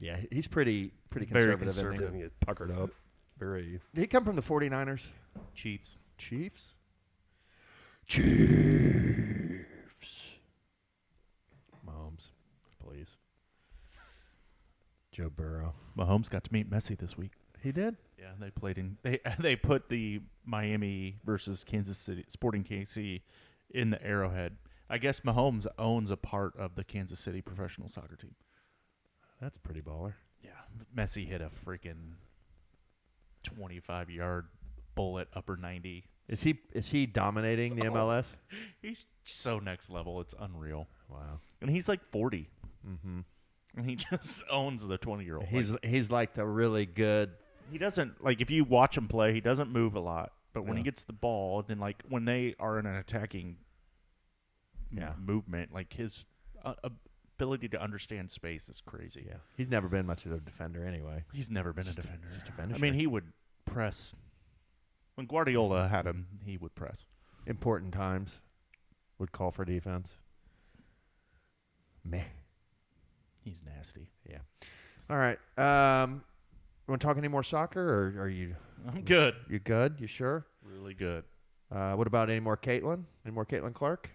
Yeah, he's pretty Very conservative. Isn't he? conservative. He gets puckered up. Very. Did he come from the 49ers? Chiefs. Chiefs? Mahomes, please. Joe Burrow. Mahomes got to meet Messi this week. He did? Yeah, they played in. They put the Miami versus Kansas City Sporting KC in the Arrowhead. I guess Mahomes owns a part of the Kansas City professional soccer team. That's pretty baller. Yeah, Messi hit a freaking 25-yard bullet upper 90. Is he dominating the MLS? He's so next level. It's unreal. Wow. And he's like 40. Mm-hmm. And he just owns the 20-year-old. He's like the really good. He doesn't, like, if you watch him play, he doesn't move a lot. But when he gets the ball, then, like, when they are in an attacking movement, like, his ability to understand space is crazy. Yeah. He's never been much of a defender anyway. He's never been a defender. just a finisher. I mean, he would press. When Guardiola had him, he would press. Important times would call for defense. Man. He's nasty. Yeah. All right. Want to talk any more soccer, or are you? I'm good. You good? You sure? Really good. What about any more Caitlin? Any more Caitlin Clark?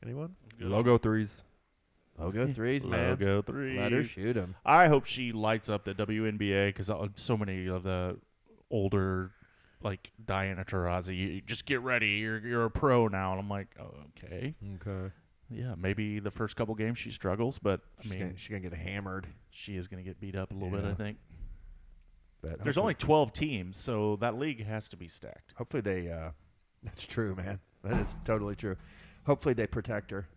Anyone? Logo threes. Logo threes, man. Logo threes. Let her shoot them. I hope she lights up the WNBA because so many of the older, like Diana Taurasi, you just get ready. You're a pro now, and I'm like, oh, okay. Okay. Yeah, maybe the first couple games she struggles, but She's gonna get hammered. she is gonna get beat up a little bit. I think. But There's only 12 teams, so that league has to be stacked. Hopefully they. That's true, man. That is totally true. Hopefully they protect her.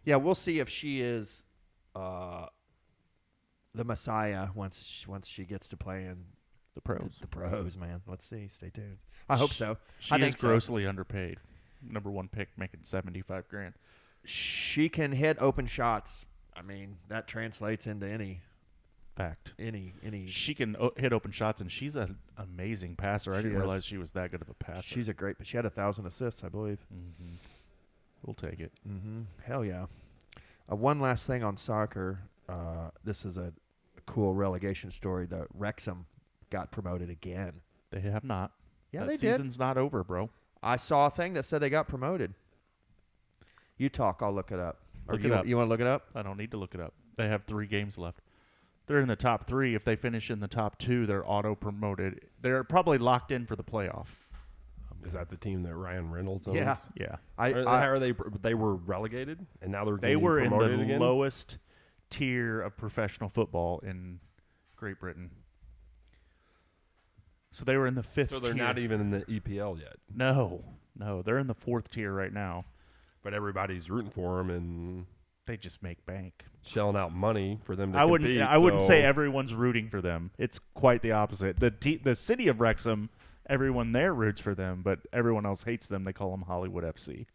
Yeah, we'll see if she is the Messiah once she gets to play in The pros. the pros, man. Let's see. Stay tuned. I hope so. She I is think so. grossly underpaid. Number one pick, making $75,000. She can hit open shots. I mean, that translates into any. Fact. She can hit open shots, and she's an amazing passer. I didn't realize she was that good of a passer. She's a great. She had 1,000 assists, I believe. Mm-hmm. We'll take it. Mm-hmm. Hell yeah. One last thing on soccer. This is a cool relegation story. The Wrexam got promoted again. They have not. Yeah, that they did. season's not over, bro. I saw a thing that said they got promoted. You talk. I'll look it up. Look it up. You want to look it up? I don't need to look it up. They have 3 games left. They're in the top 3. If they finish in the top 2, they're auto-promoted. They're probably locked in for the playoff. Is that the team that Ryan Reynolds owns? Yeah. Yeah. How are they? They were relegated, and now they're They getting were in promoted the again? lowest tier of professional football in Great Britain. So they were in the 5th So they're tier. not even in the EPL yet. No, they're in the 4th tier right now. But everybody's rooting for them and They just make bank. shelling out money for them to I compete. wouldn't so- say everyone's rooting for them. It's quite the opposite. The city of Wrexham, everyone there roots for them, but everyone else hates them. They call them Hollywood FC.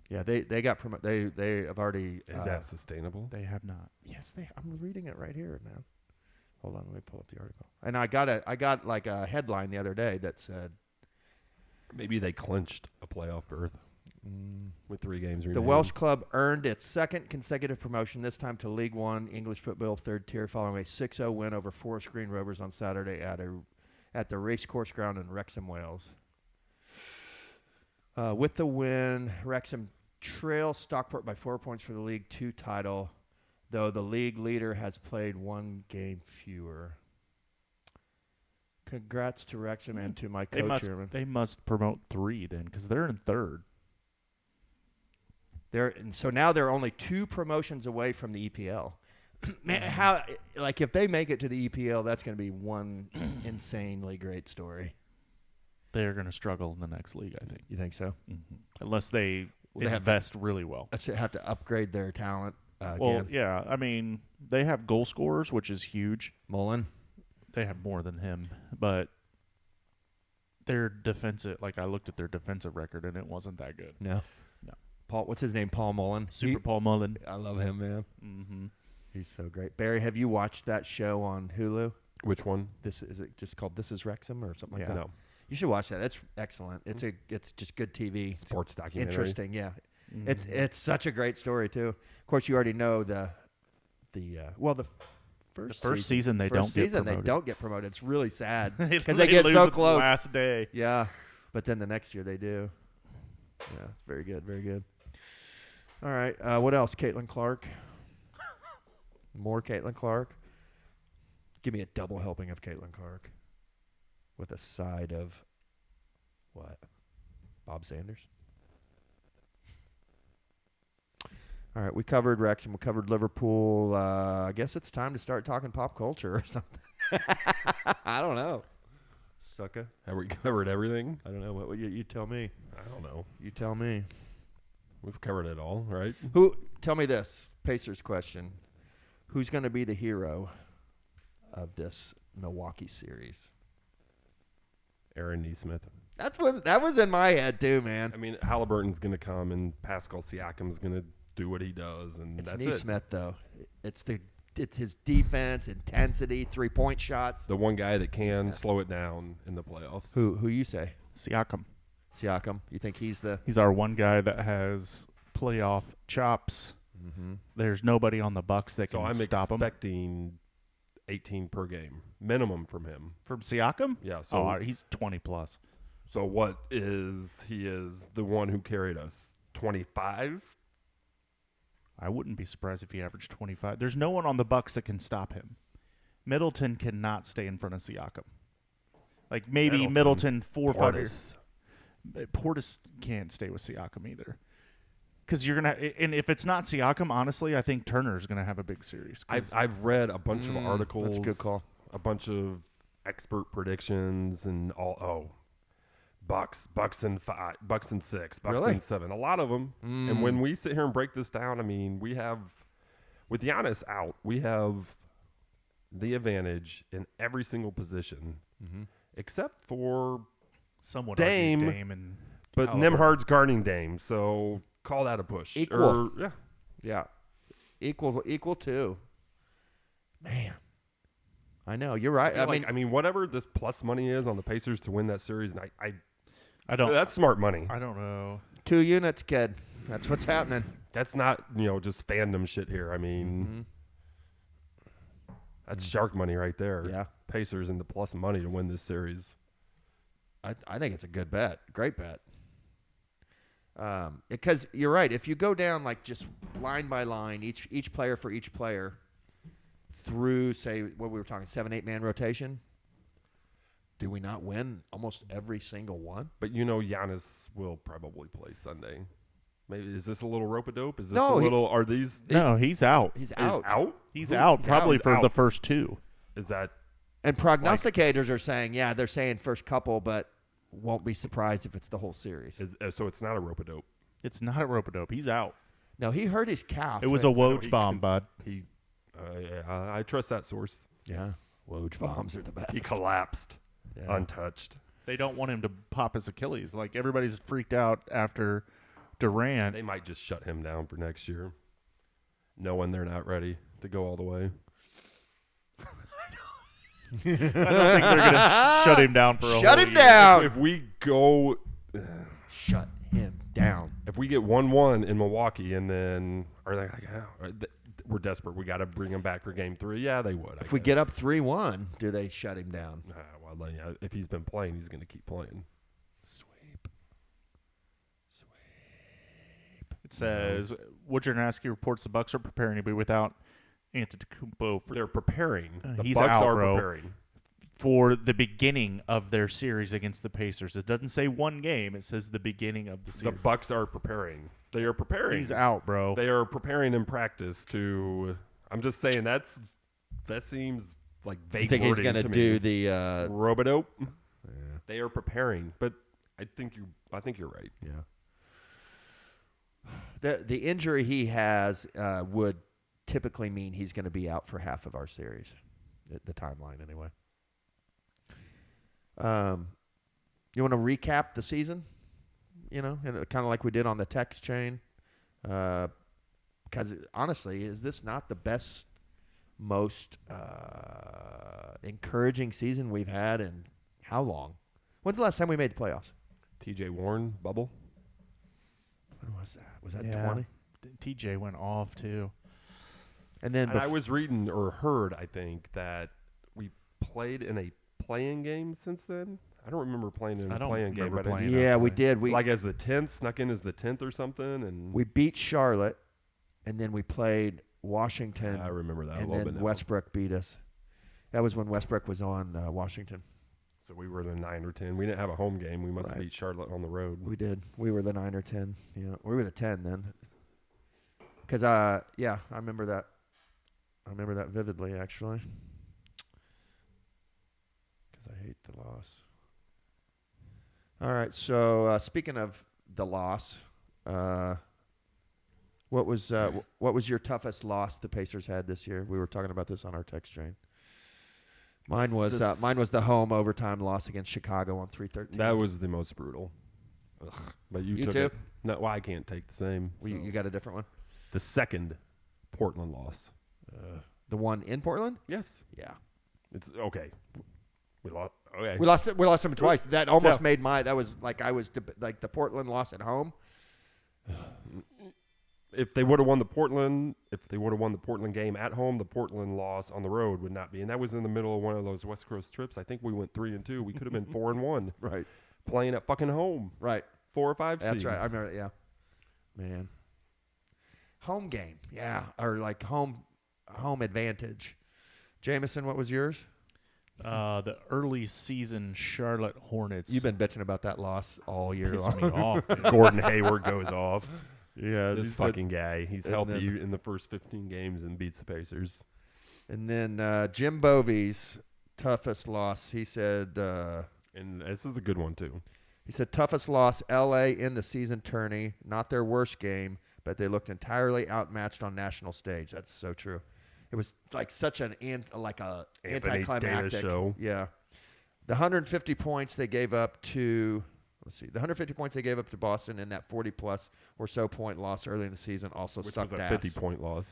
Yeah, they got promoted. They have already. Is that sustainable? They have not. Yes, I'm reading it right here, man. Hold on, let me pull up the article. And I got like a headline the other day that said Maybe they clinched a playoff berth with 3 games remaining. the Welsh club earned its 2nd consecutive promotion, this time to League One English football 3rd tier, following a 6-0 win over Forest Green Rovers on Saturday at the racecourse ground in Wrexham, Wales. With the win, Wrexham trails Stockport by 4 points for the League 2 title, though the league leader has played 1 game fewer. Congrats to Wrexham and to my co-chairman. They must promote 3 then, because they're in 3rd. So now they're only 2 promotions away from the EPL. Man, if they make it to the EPL, that's going to be one insanely great story. They're going to struggle in the next league, I think. You think so? Mm-hmm. Unless they They have invest really well. Have to upgrade their talent. Well, again. yeah. I mean, they have goal scorers, which is huge. Mullen. They have more than him, but their defensive, like I looked at their defensive record, and it wasn't that good. No. Paul, what's his name? Paul Mullen. Super Paul Mullen. I love him, man. Mm-hmm. He's so great. Barry, have you watched that show on Hulu? Which one? Is it just called This Is Wrexham or something like that? No. You should watch that. It's excellent. It's just good TV. Sports documentary. Interesting, yeah. Mm-hmm. It's such a great story too. Of course, you already know the first season they don't get promoted. They don't get promoted. It's really sad Because because they get lose so at the close. last day. Yeah, but then the next year they do. Yeah, it's very good, very good. All right, what else? Caitlin Clark. More Caitlin Clark. Give me a double helping of Caitlin Clark, with a side of what? Bob Sanders. All right, we covered Wrexham. We covered Liverpool. I guess it's time to start talking pop culture or something. I don't know. Sucker. Have we covered everything? I don't know. What you tell me? I don't know. You tell me. We've covered it all, right? Tell me this, Pacers question. Who's going to be the hero of this Milwaukee series? Aaron Nesmith. That was in my head too, man. I mean, Haliburton's going to come, and Pascal Siakam's going to do what he does, and It's that's Nesmith though. It's his defense, intensity, 3-point shots. the one guy that can Nesmith. slow it down in the playoffs. Who you say? Siakam. Siakam. You think he's the? He's our one guy that has playoff chops. Mm-hmm. There's nobody on the Bucks that So can I'm stop him. expecting 18 per game minimum from him. From Siakam? Yeah. So He's 20 plus. So what is he is the one who carried us 25? I wouldn't be surprised if he averaged 25. There's no one on the Bucks that can stop him. Middleton cannot stay in front of Siakam. Like maybe Middleton 4 or 5 years. Portis can't stay with Siakam either. Because you're gonna, and if it's not Siakam, honestly, I think Turner's gonna have a big series. I've read a bunch of articles. That's a good call. A bunch of expert predictions and all. Bucks and 5, Bucks and 6, Bucks Really? and 7. A lot of them. And when we sit here and break this down, I mean, we have with Giannis out, we have the advantage in every single position, except for Someone Dame, and but Haliburton. Nembhard's guarding Dame, so call that a push. Equal. Yeah. Equal too. Man. I know. You're right. I mean, whatever this plus money is on the Pacers to win that series, and I don't. that's smart money. I don't know. 2 units, kid. That's what's happening. That's not, just fandom shit here. I mean, that's shark money right there. Yeah. Pacers and the plus money to win this series. I think it's a good bet. Great bet. Because you're right. If you go down like just line by line, each player for each player through, say, what we were talking, 7-8 man rotation, do we not win almost every single one? But Giannis will probably play Sunday. Maybe is this a little rope-a-dope? Is this No, a little? Are these? No, he's out. He's Is out. out? He's out probably He's for out. the first 2. Is that? And prognosticators are saying, they're saying first couple, but won't be surprised if it's the whole series. So it's not a rope-a-dope. It's not a rope-a-dope. He's out. No, he hurt his calf. It was a Woj bomb, bud. I trust that source. Yeah. Woj bombs are the best. He collapsed, Yeah. untouched. They don't want him to pop his Achilles. Like everybody's freaked out after Durant. They might just shut him down for next year, knowing they're not ready to go all the way. I don't think they're gonna shut him down for a Shut whole him year. down. If we go, Shut him down. if we get 1-1 in Milwaukee, and then are they like, we're desperate, we got to bring him back for Game 3? Yeah, they would. If we get up 3-1, do they shut him down? Well, if he's been playing, he's going to keep playing. Sweep. It says Wojnarowski reports the Bucks are preparing to be without Antetokounmpo They're preparing. The he's Bucks out, are bro. preparing. for the beginning of their series against the Pacers. It doesn't say one game. It says the beginning of the The series. Bucks are preparing. They are preparing. He's out, bro. They are preparing in practice to. I'm just saying that seems like vague You think he's wording going to to do me. the Robodope. yeah. They are preparing, but I think you're right. The injury he has would typically mean he's going to be out for half of our series, the timeline anyway. You want to recap the season? And kind of like we did on the text chain, because honestly, is this not the best, most encouraging season we've had in how long? When's the last time we made the playoffs? T.J. Warren bubble. When was that? Was that Yeah. 20? TJ went off too. And then And I was reading or heard, I think, that we played in a playing game since then. I don't remember playing in I a don't playing game, remember but playing. yeah, we play. did. We like as the 10th, snuck in as the 10th or something, and we beat Charlotte, and then we played Washington, I remember that a and little then bit. now. Westbrook beat us. That was when Westbrook was on Washington. So we were the 9 or 10. We didn't have a home game. We must have Right. beat Charlotte on the road. We did. We were the 9 or 10. Yeah, we were the 10 then. Because yeah, I remember that. I remember that vividly, actually. Because I hate the loss. All right. So speaking of the loss, what was your toughest loss the Pacers had this year? We were talking about this on our text chain. Mine was the home overtime loss against Chicago on 3-13. That was the most brutal. Ugh. But you You took too? it. No, well, I can't take the same. Well, so. you got a different one? The second Portland loss. The one in Portland? Yes. Yeah. It's okay. We lost. Okay. We lost them twice. That almost Yeah. made that was like like the Portland loss at home. if they would have won the Portland game at home, the Portland loss on the road would not be. And that was in the middle of one of those West Coast trips. I think we went 3-2. We could have been 4-1. Right. Playing at fucking home. Right. 4 or 5 seed. That's right. I remember it. Yeah. Man. Home game. Yeah. Or like home advantage. Jameson, what was yours? The early season Charlotte Hornets. You've been bitching about that loss all year long. pissed me off. dude. Gordon Hayward goes off. Yeah. This fucking guy. He's and healthy then- in the first 15 games and beats the Pacers. And then Jim Bovey's toughest loss. He said, And this is a good one, too. toughest loss, L.A. in the season tourney. Not their worst game, but they looked entirely outmatched on national stage. That's so true. It was like such an Anthony anticlimactic Davis show. Yeah. The 150 points they gave up to the 150 points they gave up to Boston in that 40-plus or so point loss early in the season also Which sucked was a ass. 50-point loss.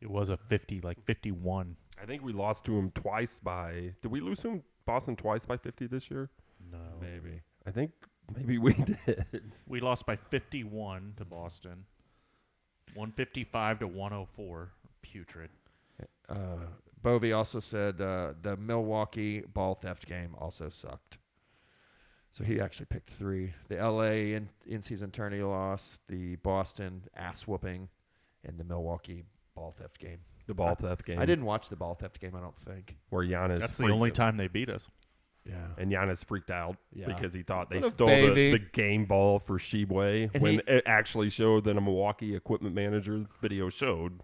It was a 51. I think we lost to him twice by... Did we lose to him, Boston, twice by 50 this year? No. Maybe. I think maybe we did. We lost by 51 to Boston. 155 to 104. Putrid. Bovey also said the Milwaukee ball theft game also sucked. So he actually picked 3. The L.A. in-season tourney loss, the Boston ass-whooping, and the Milwaukee ball theft game. The ball theft game. I didn't watch the ball theft game, I don't think. Where Giannis That's the freaked only out. time they beat us. Yeah. And Giannis freaked out Yeah. because he thought they What a stole baby. the game ball for Sheboy And when it actually showed that a Milwaukee equipment manager video showed.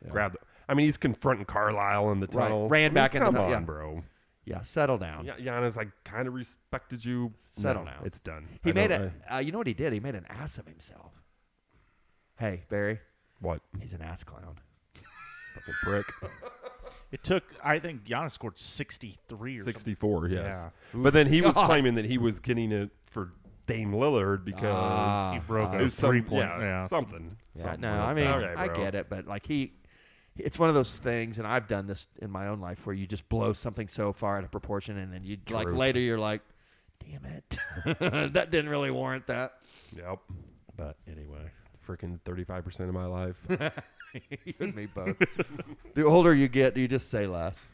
Yeah. He's confronting Carlisle in the Right. tunnel. Ran back in the come tunnel, on, yeah. bro. Yeah, settle down. Giannis, I kind of respected you. Settle No, down. It's done. He I made don't- it. You know what he did? He made an ass of himself. Hey, Barry, What? he's an ass clown. Fucking prick. It took, I think Giannis scored 63 or 64, yes. Yeah. But then he was God. claiming that he was getting it for Dame Lillard because Ah. something. He broke it a was some- 3-point. yeah, something. Yeah, Something no, like I mean, that. Okay, I bro. get it, but like it's one of those things, and I've done this in my own life where you just blow something so far out of proportion, and then you like True. later you're like, damn it, that didn't really warrant that. Yep. But anyway, Freaking 35% of my life. you and me both. The older you get, you just say less.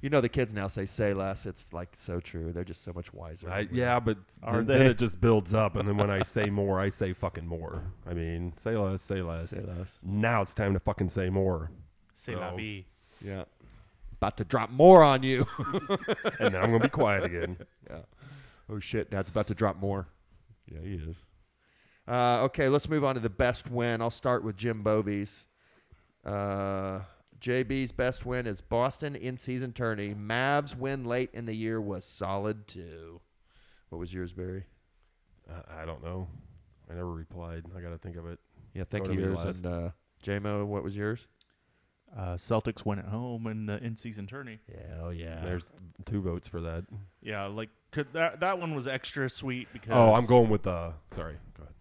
You know, the kids now say less. It's like so true. They're just so much wiser. Yeah, but Are then they? it just builds up, and then when I say more, I say fucking more. I mean, say less, say less. Say less. Now it's time to fucking say more. C'est la So- vie. Yeah. About to drop more on you. And then I'm going to be quiet again. Yeah. Oh, shit. Dad's about to drop more. Yeah, he is. Okay, let's move on to the best win. I'll start with Jim Bovey's. JB's best win is Boston in-season tourney. Mavs win late in the year was solid, too. What was yours, Barry? I don't know. I never replied. I got to think of it. Yeah, think Go of to me yours. last. And J-Mo, what was yours? Celtics win at home in the in-season tourney. Hell yeah. There's 2 votes for that. Yeah, like that one was extra sweet because. Oh, I'm going with sorry. Go ahead.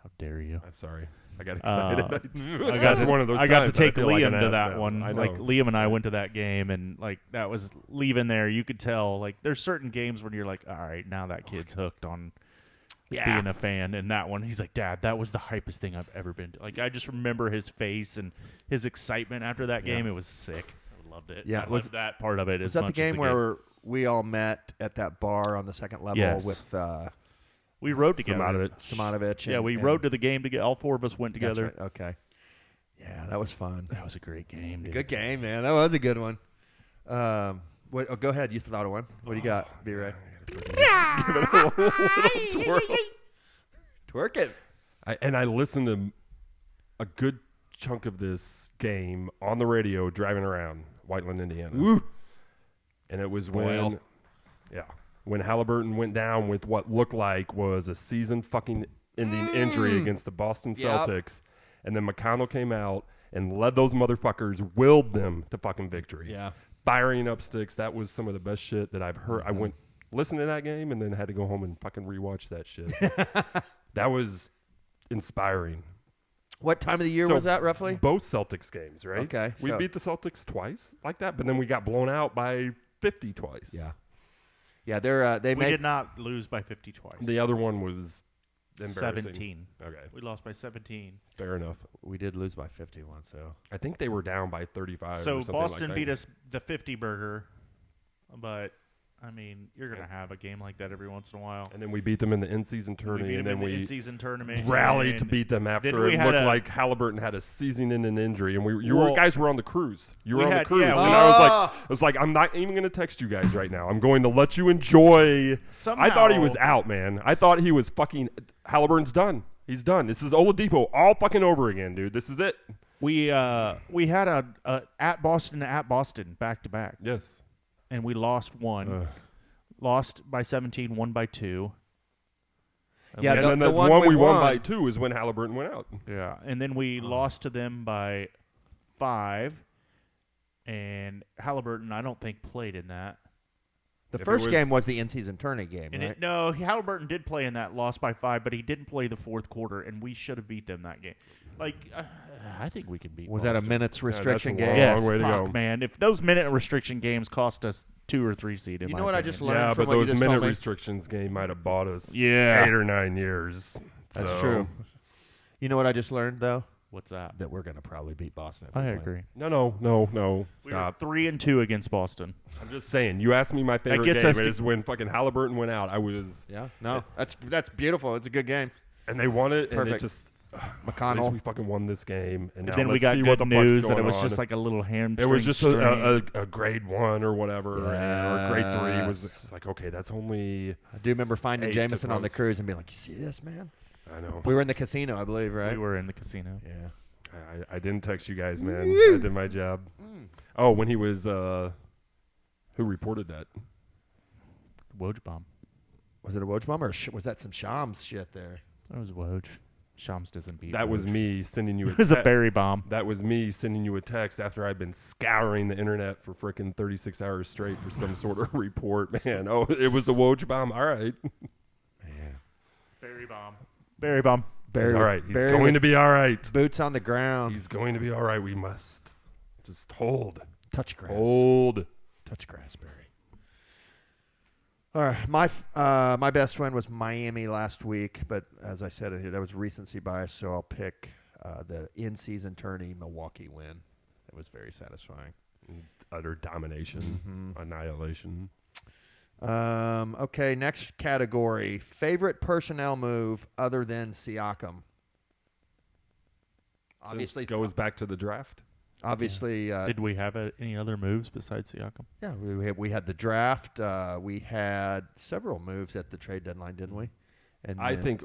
How dare you? I'm sorry. I got excited. I That's one of those I got to times that I take feel like Liam an to ass that now. one. I know. Like Liam and I went to that game, and like that was leaving there. You could tell like there's certain games when you're like, all right, now that kid's hooked on being a fan. And that one, he's like, Dad, that was the hypest thing I've ever been to. Like I just remember his face and his excitement after that game. It was sick. I loved it. Yeah, I was- loved that part of it. Was as that the much as game where we all met at that bar on the second level Yes. with we rode together? Simonovic? Yeah, we rode to the game together. All 4 of us went That's together. right, okay. Yeah, that was fun. That was a great game. Dude. Good game, man. That was a good one. Go ahead. You thought of one. What do you got, B-Ray? Give it a little twirl. Twerk it. I listened to a good chunk of this game on the radio driving around Whiteland, Indiana. Woo. And it was Well. when Haliburton went down with what looked like was a season fucking ending injury against the Boston Yep. Celtics. And then McConnell came out and led those motherfuckers, willed them to fucking victory. Yeah. Firing up sticks. That was some of the best shit that I've heard. I went listen to that game and then had to go home and fucking rewatch that shit. That was inspiring. What time of the year So, was that, roughly? Both Celtics games, right? Okay, We so- beat the Celtics twice like that, but then we got blown out by 50 twice. Yeah. Yeah, they We made did not lose by 50 twice. The other one was embarrassing? 17. Okay, We lost by 17. fair enough. We did lose by 51, so. I think they were down by 35. So or something Boston like that. beat us the 50 burger, but I mean, you're gonna have a game like that every once in a while. And then we beat them in the in-season We tourney, beat and them then in the we in-season tournament. rallied to and beat them then after we it had looked a- like Haliburton had a season-ending injury, and you Well, guys were on the cruise. You were we on had- the cruise, yeah, and we- I was like, I'm not even going to text you guys right now. I'm going to let you enjoy. I thought he was Somehow- out, man. I thought he was fucking. Haliburton's done. He's done. This is Oladipo all fucking over again, dude. This is it. We had a at Boston back to back, Yes. and we lost one. Lost by 17, won by 2. Yeah, and the then the one one we we won won- by 2 is when Haliburton went out. Yeah, and then we lost to them by 5. And Haliburton, I don't think played in that. The If it first was- game was the in-season tourney game, And right? no, Haliburton did play in that, lost by 5, but he didn't play the fourth quarter, and we should have beat them that game. Like, I think we can beat. Was that a Boston. minutes that's restriction a game? long Yes, way to fuck, go. man. If those minute restriction games cost us 2 or 3 seed, in You my know what I opinion. just learned Yeah, from but what you those just minute told me? restrictions game might have bought us Yeah. 8 or 9 years. That's So- true. You know what I just learned, though? What's that? That we're going to probably beat Boston. if we I play. agree. No. We were Stop. 3-2 against Boston. I'm just saying. You asked me my favorite gets game us to- is when fucking Haliburton went out. I was, Yeah, no, that's beautiful. It's a good game. and they won it, and it Perfect. just. At McConnell. least we fucking won this game, and now then we let's got see good what the fuck's news that it going was on. just like a little hamstring. It was just strain. a grade 1 or whatever, or grade 3 was Yes. it's like, okay, that's only. I do remember finding 8 to Jameson on the close. cruise and being like, "You see this, man?" I know. We were in the casino, I believe, right? We were in the casino. Yeah. I didn't text you guys, man. I did my job. Oh, when he was, who reported that? Woj bomb. Was it a Woj bomb or was that some Shams shit there? That was Woj. Shams doesn't beat. That was Woj. me sending you. It was a berry bomb. That was me sending you a text after I'd been scouring the internet for frickin' 36 hours straight for some sort of report. Man, oh, it was the Woj bomb. All right, Man. Berry bomb. Berry bomb. he's all right. He's Barry going with to be all right. boots on the ground. He's going to be all right. We must just hold. Touch grass. Hold. Touch grass, Barry. All right, my best win was Miami last week, but as I said in here, that was recency bias, so I'll pick the in-season tourney Milwaukee win. It was very satisfying. Utter domination, annihilation. Okay, next category: favorite personnel move other than Siakam. Obviously, it goes back to the draft. Obviously, Did we have any other moves besides Siakam? yeah, we had the draft. We had several moves at the trade deadline, didn't we? And I then- think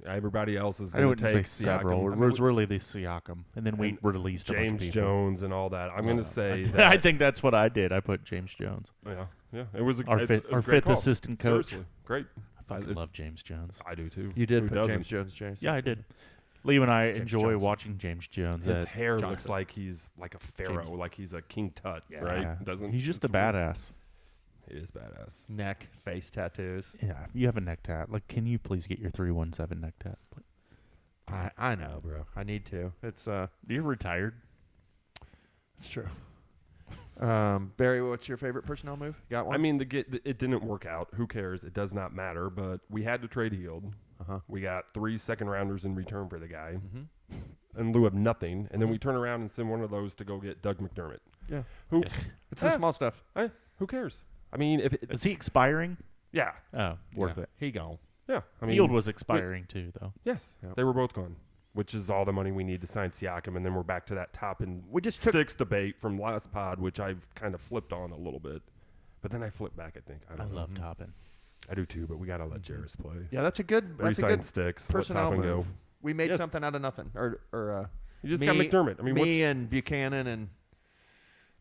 everybody else is I going to wouldn't take say several. Siakam. It was really the Siakam, and then we And released a bunch of James people. Jones and all that. I'm going to say I that. think that's what I did. I put James Jones, Yeah. It was our it's fifth, a our great fifth call. assistant coach. Seriously, great. I fucking It's- love James Jones. I do too. you did Who put doesn't? James Jones, Jason. Yeah, I did. Liam and I enjoy Johnson. watching James Jones. His at- hair looks Johnson. like he's like a pharaoh, like he's a King Tut, right? Yeah. Doesn't He's just a it's weird. badass. He is badass. Neck, face tattoos. Yeah, you have a neck tat. Like, can you please get your 317 neck tat? I know, bro. I need to. It's You're retired. it's true. Barry, what's your favorite personnel move? Got one? I mean, it didn't work out. Who cares? It does not matter. But we had to trade Heald. We got 3 second-rounders in return for the guy, in lieu of nothing. And then we turn around and send one of those to go get Doug McDermott. yeah. Who? It's the small stuff. Who cares? I mean, if it, Is he expiring? yeah, Oh, worth Yeah. it. He gone. yeah. I mean, Field was expiring too, though. yes, Yep. they were both gone, which is all the money we need to sign Siakam, and then we're back to that top and We just took. sticks debate from last pod, which I've kind of flipped on a little bit, but then I flip back. I think I I don't know. love Toppin. I do too, but we gotta let Jarris play. Yeah, that's a good. That's a Resign good sticks, personnel let Toppin move. go. We made Yes. something out of nothing. Or You just got McDermott. I mean, me what's and Buchanan and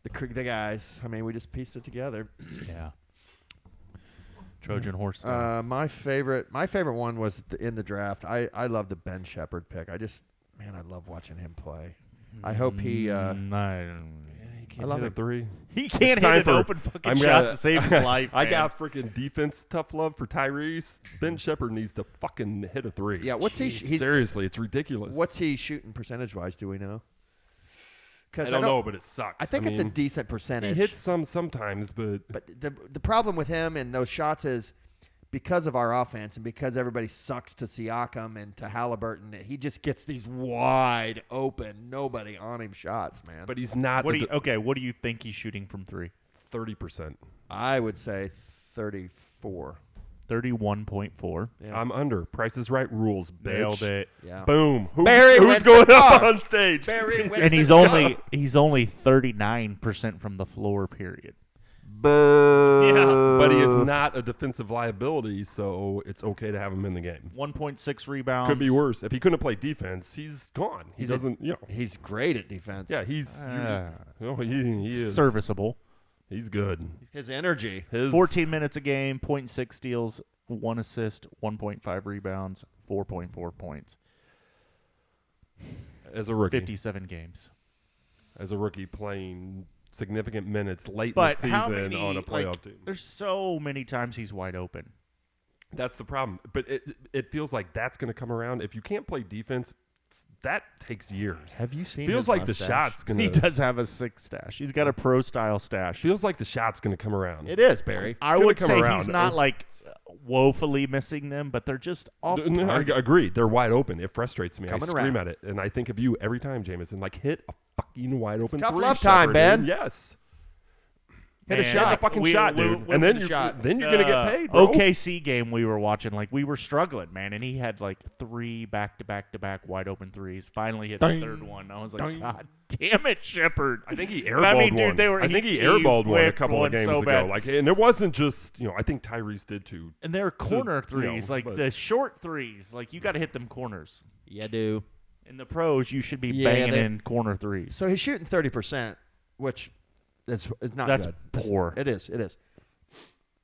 the guys. I mean, we just pieced it together. Yeah. Trojan horse. My favorite one was in the draft. I love the Ben Shepherd pick. I love watching him play. I hope he. he I love hit a him. 3. can't time hit for- an open fucking I'm shot gonna- to save his life. I man. got freaking defense tough love for Tyrese. Ben Shepherd needs to fucking hit a 3. Yeah, what's he? He's Seriously, it's ridiculous. What's he shooting percentage wise? Do we know? I Because don't know, but it sucks. I think it's a mean, decent he percentage. hits sometimes, but But the problem with him and those shots is because of our offense and because everybody sucks to Siakam and to Haliburton, that he just gets these wide open, nobody on him shots, man. But he's not. What do you think he's shooting from three? 30%. I would say 34. 31.4. Yeah. I'm under. Price is Right rules, bitch. Nailed it. Yeah. Boom. Barry Who's went going to up guard. on stage? Barry went And to he's guard. only 39% from the floor. Period. Boo. But he is not a defensive liability, so it's okay to have him in the game. 1.6 rebounds. Could be worse. If he couldn't play defense, he's gone. He doesn't, He's great at defense. Yeah, he's he is serviceable. He's good. His energy. 14 minutes a game, 0.6 steals, 1 assist, 1.5 rebounds, 4.4 points. As a rookie. 57 games. As a rookie playing significant minutes late But in the how season many, on a playoff team. There's so many times he's wide open. That's the problem. But it feels like that's going to come around. If you can't play defense, that takes years. Have you seen Feels his like mustache? the shot's going He to does have a six stash. He's got a pro-style stash. feels like the shot's going to come around. It is, Barry. I gonna would come say around. he's not like woefully missing them, but they're just off No, I target. agree. They're wide open. It frustrates me. Coming I scream around. at it, and I think of you every time, Jameson. Like, hit a fucking wide open Tough three, love time, Shepard, Ben. dude. Yes. Hit a Man, shot. Hit the fucking we- shot, we- dude. we- And then hit a you're shot. going to get paid, bro. OKC game we were watching, like we were struggling, man, and he had like 3 back-to-back wide open threes. Finally hit the Ding. third one. I was like, Ding. God damn it, Shepard. I think he But airballed I mean, dude, one. they were- I think he he airballed one a whipped couple one of games so ago. bad. Like, and it wasn't just, I think Tyrese did too. And they're corner you know, threes, like but- the short threes. Like you got to hit them corners. Yeah, do. In the pros, you should be Yeah, banging they- in corner threes. So he's shooting 30%, which is not That's good. poor. It is.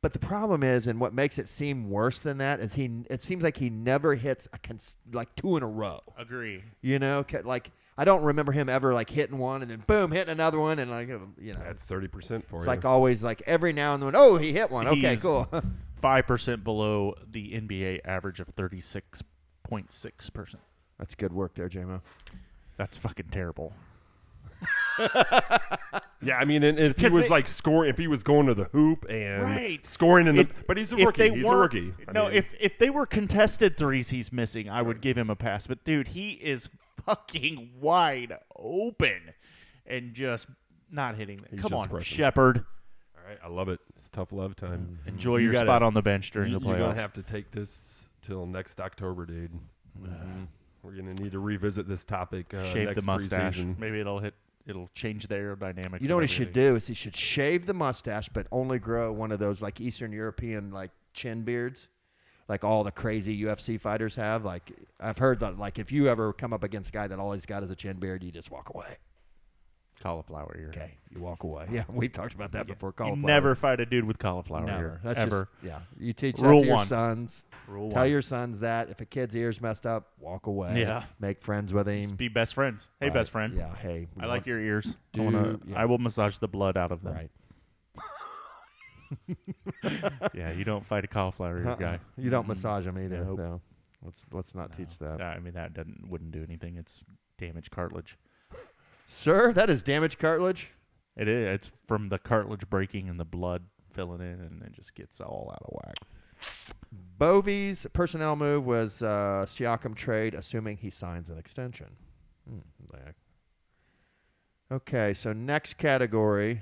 But the problem is, and what makes it seem worse than that, is it seems like he never hits like 2 in a row. Agree. Like I don't remember him ever like hitting one and then boom, hitting another one, and like That's 30% for it's you. like always like every now and then. Oh, he hit one. Okay, He's- cool. 5% below the NBA average of 36.6%. That's good work there, JMO. That's fucking terrible. Yeah, I mean, and if he 'Cause was they- like scoring, if he was going to the hoop and Right. scoring in the, If- but he's a if rookie. they He's a weren't- rookie. I No, mean, if they were contested threes he's missing, I would give him a pass. But dude, he is fucking wide open and just not hitting them. He's Come just on, crushing. Shepard. all right, I love it. It's tough love time. Enjoy You your gotta- spot on the bench during the You're playoffs. gonna have to take this till next October, dude. We're gonna need to revisit this topic. Shave next the mustache. preseason. Maybe it'll change the aerodynamics. You know of what he should everything. do is he should shave the mustache, but only grow one of those like Eastern European like chin beards, like all the crazy UFC fighters have. Like I've heard that like if you ever come up against a guy that all he's got is a chin beard, you just walk away. Cauliflower ear. Okay, you walk away. Yeah, we've talked about that before. You Cauliflower. never fight a dude with cauliflower Never. ear. That's ever. Just, yeah, you teach Rule that to your one. sons. Rule Tell one. your sons that if a kid's ear's messed up, walk away. Yeah. Make friends with him. Just be best friends. Hey, Right. best friend. Yeah. Hey. I like your ears. Do- yeah. I will massage the blood out of them. Right. Yeah, you don't fight a cauliflower ear guy. You don't massage them either. Nope. No. Let's not teach that. I mean, that wouldn't do anything. It's damaged cartilage. Sir, that is damaged cartilage. It is. It's from the cartilage breaking and the blood filling in, and it just gets all out of whack. Bovey's personnel move was Siakam trade, assuming he signs an extension. Okay, so next category,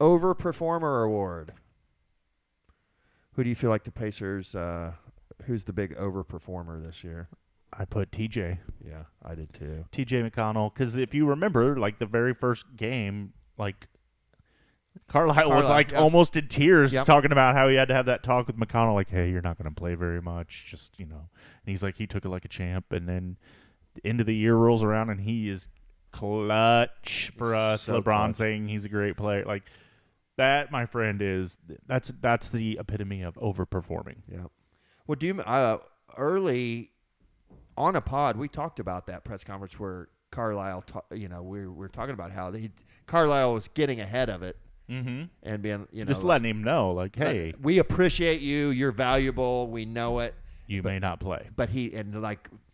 overperformer award. Who do you feel like the Pacers? Who's the big overperformer this year? I put TJ I did too. McConnell, because if you remember, like the very first game, like Carlisle was like yeah. almost in tears Yep. talking about how he had to have that talk with McConnell, like, hey, you're not going to play very much, just, And he's like, he took it like a champ, and then the end of the year rolls around, and he is clutch for us. So LeBron clutch. saying he's a great player. Like, that, my friend, that's the epitome of overperforming. Yeah. Well, do you early on a pod we talked about that press conference where Carlisle, we were talking about how Carlisle was getting ahead of it Mm-hmm. and being, Just letting him know, like, hey, we appreciate you. You're valuable. We know it. you may not play. But he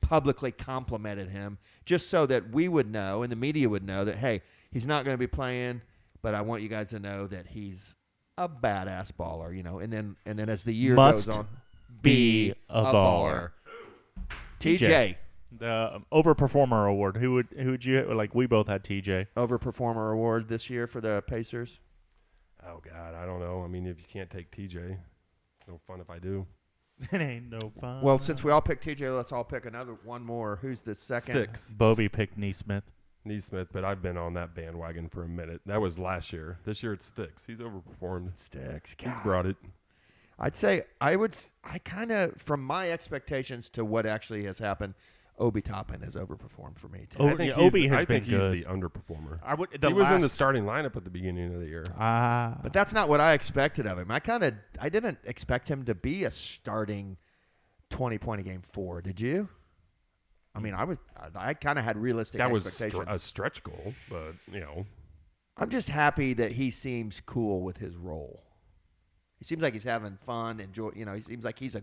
publicly complimented him just so that we would know and the media would know that, hey, he's not going to be playing, but I want you guys to know that he's a badass baller, and then as the year Must goes on, be a baller. TJ. The Overperformer Award. Who would you like? We both had TJ. Overperformer award this year for the Pacers. Oh God, I don't know. I mean, if you can't take TJ, it's no fun if I do. It ain't no fun. Well, since we all picked TJ, let's all pick one more. Who's the second? Sticks. Bobby picked Neesmith. Neesmith, but I've been on that bandwagon for a minute. That was last year. This year it's Sticks. He's overperformed. Sticks. He's brought it. I'd say I kind of, from my expectations to what actually has happened, Obi Toppin has overperformed for me too. Obi has been good. He's the underperformer. He was in the starting lineup at the beginning of the year. But that's not what I expected of him. I didn't expect him to be a starting 20-point a game 4. Did you? I mean, I kind of had realistic expectations. That was a stretch goal, but I'm just happy that he seems cool with his role. He seems like he's having fun, enjoy. He seems like he's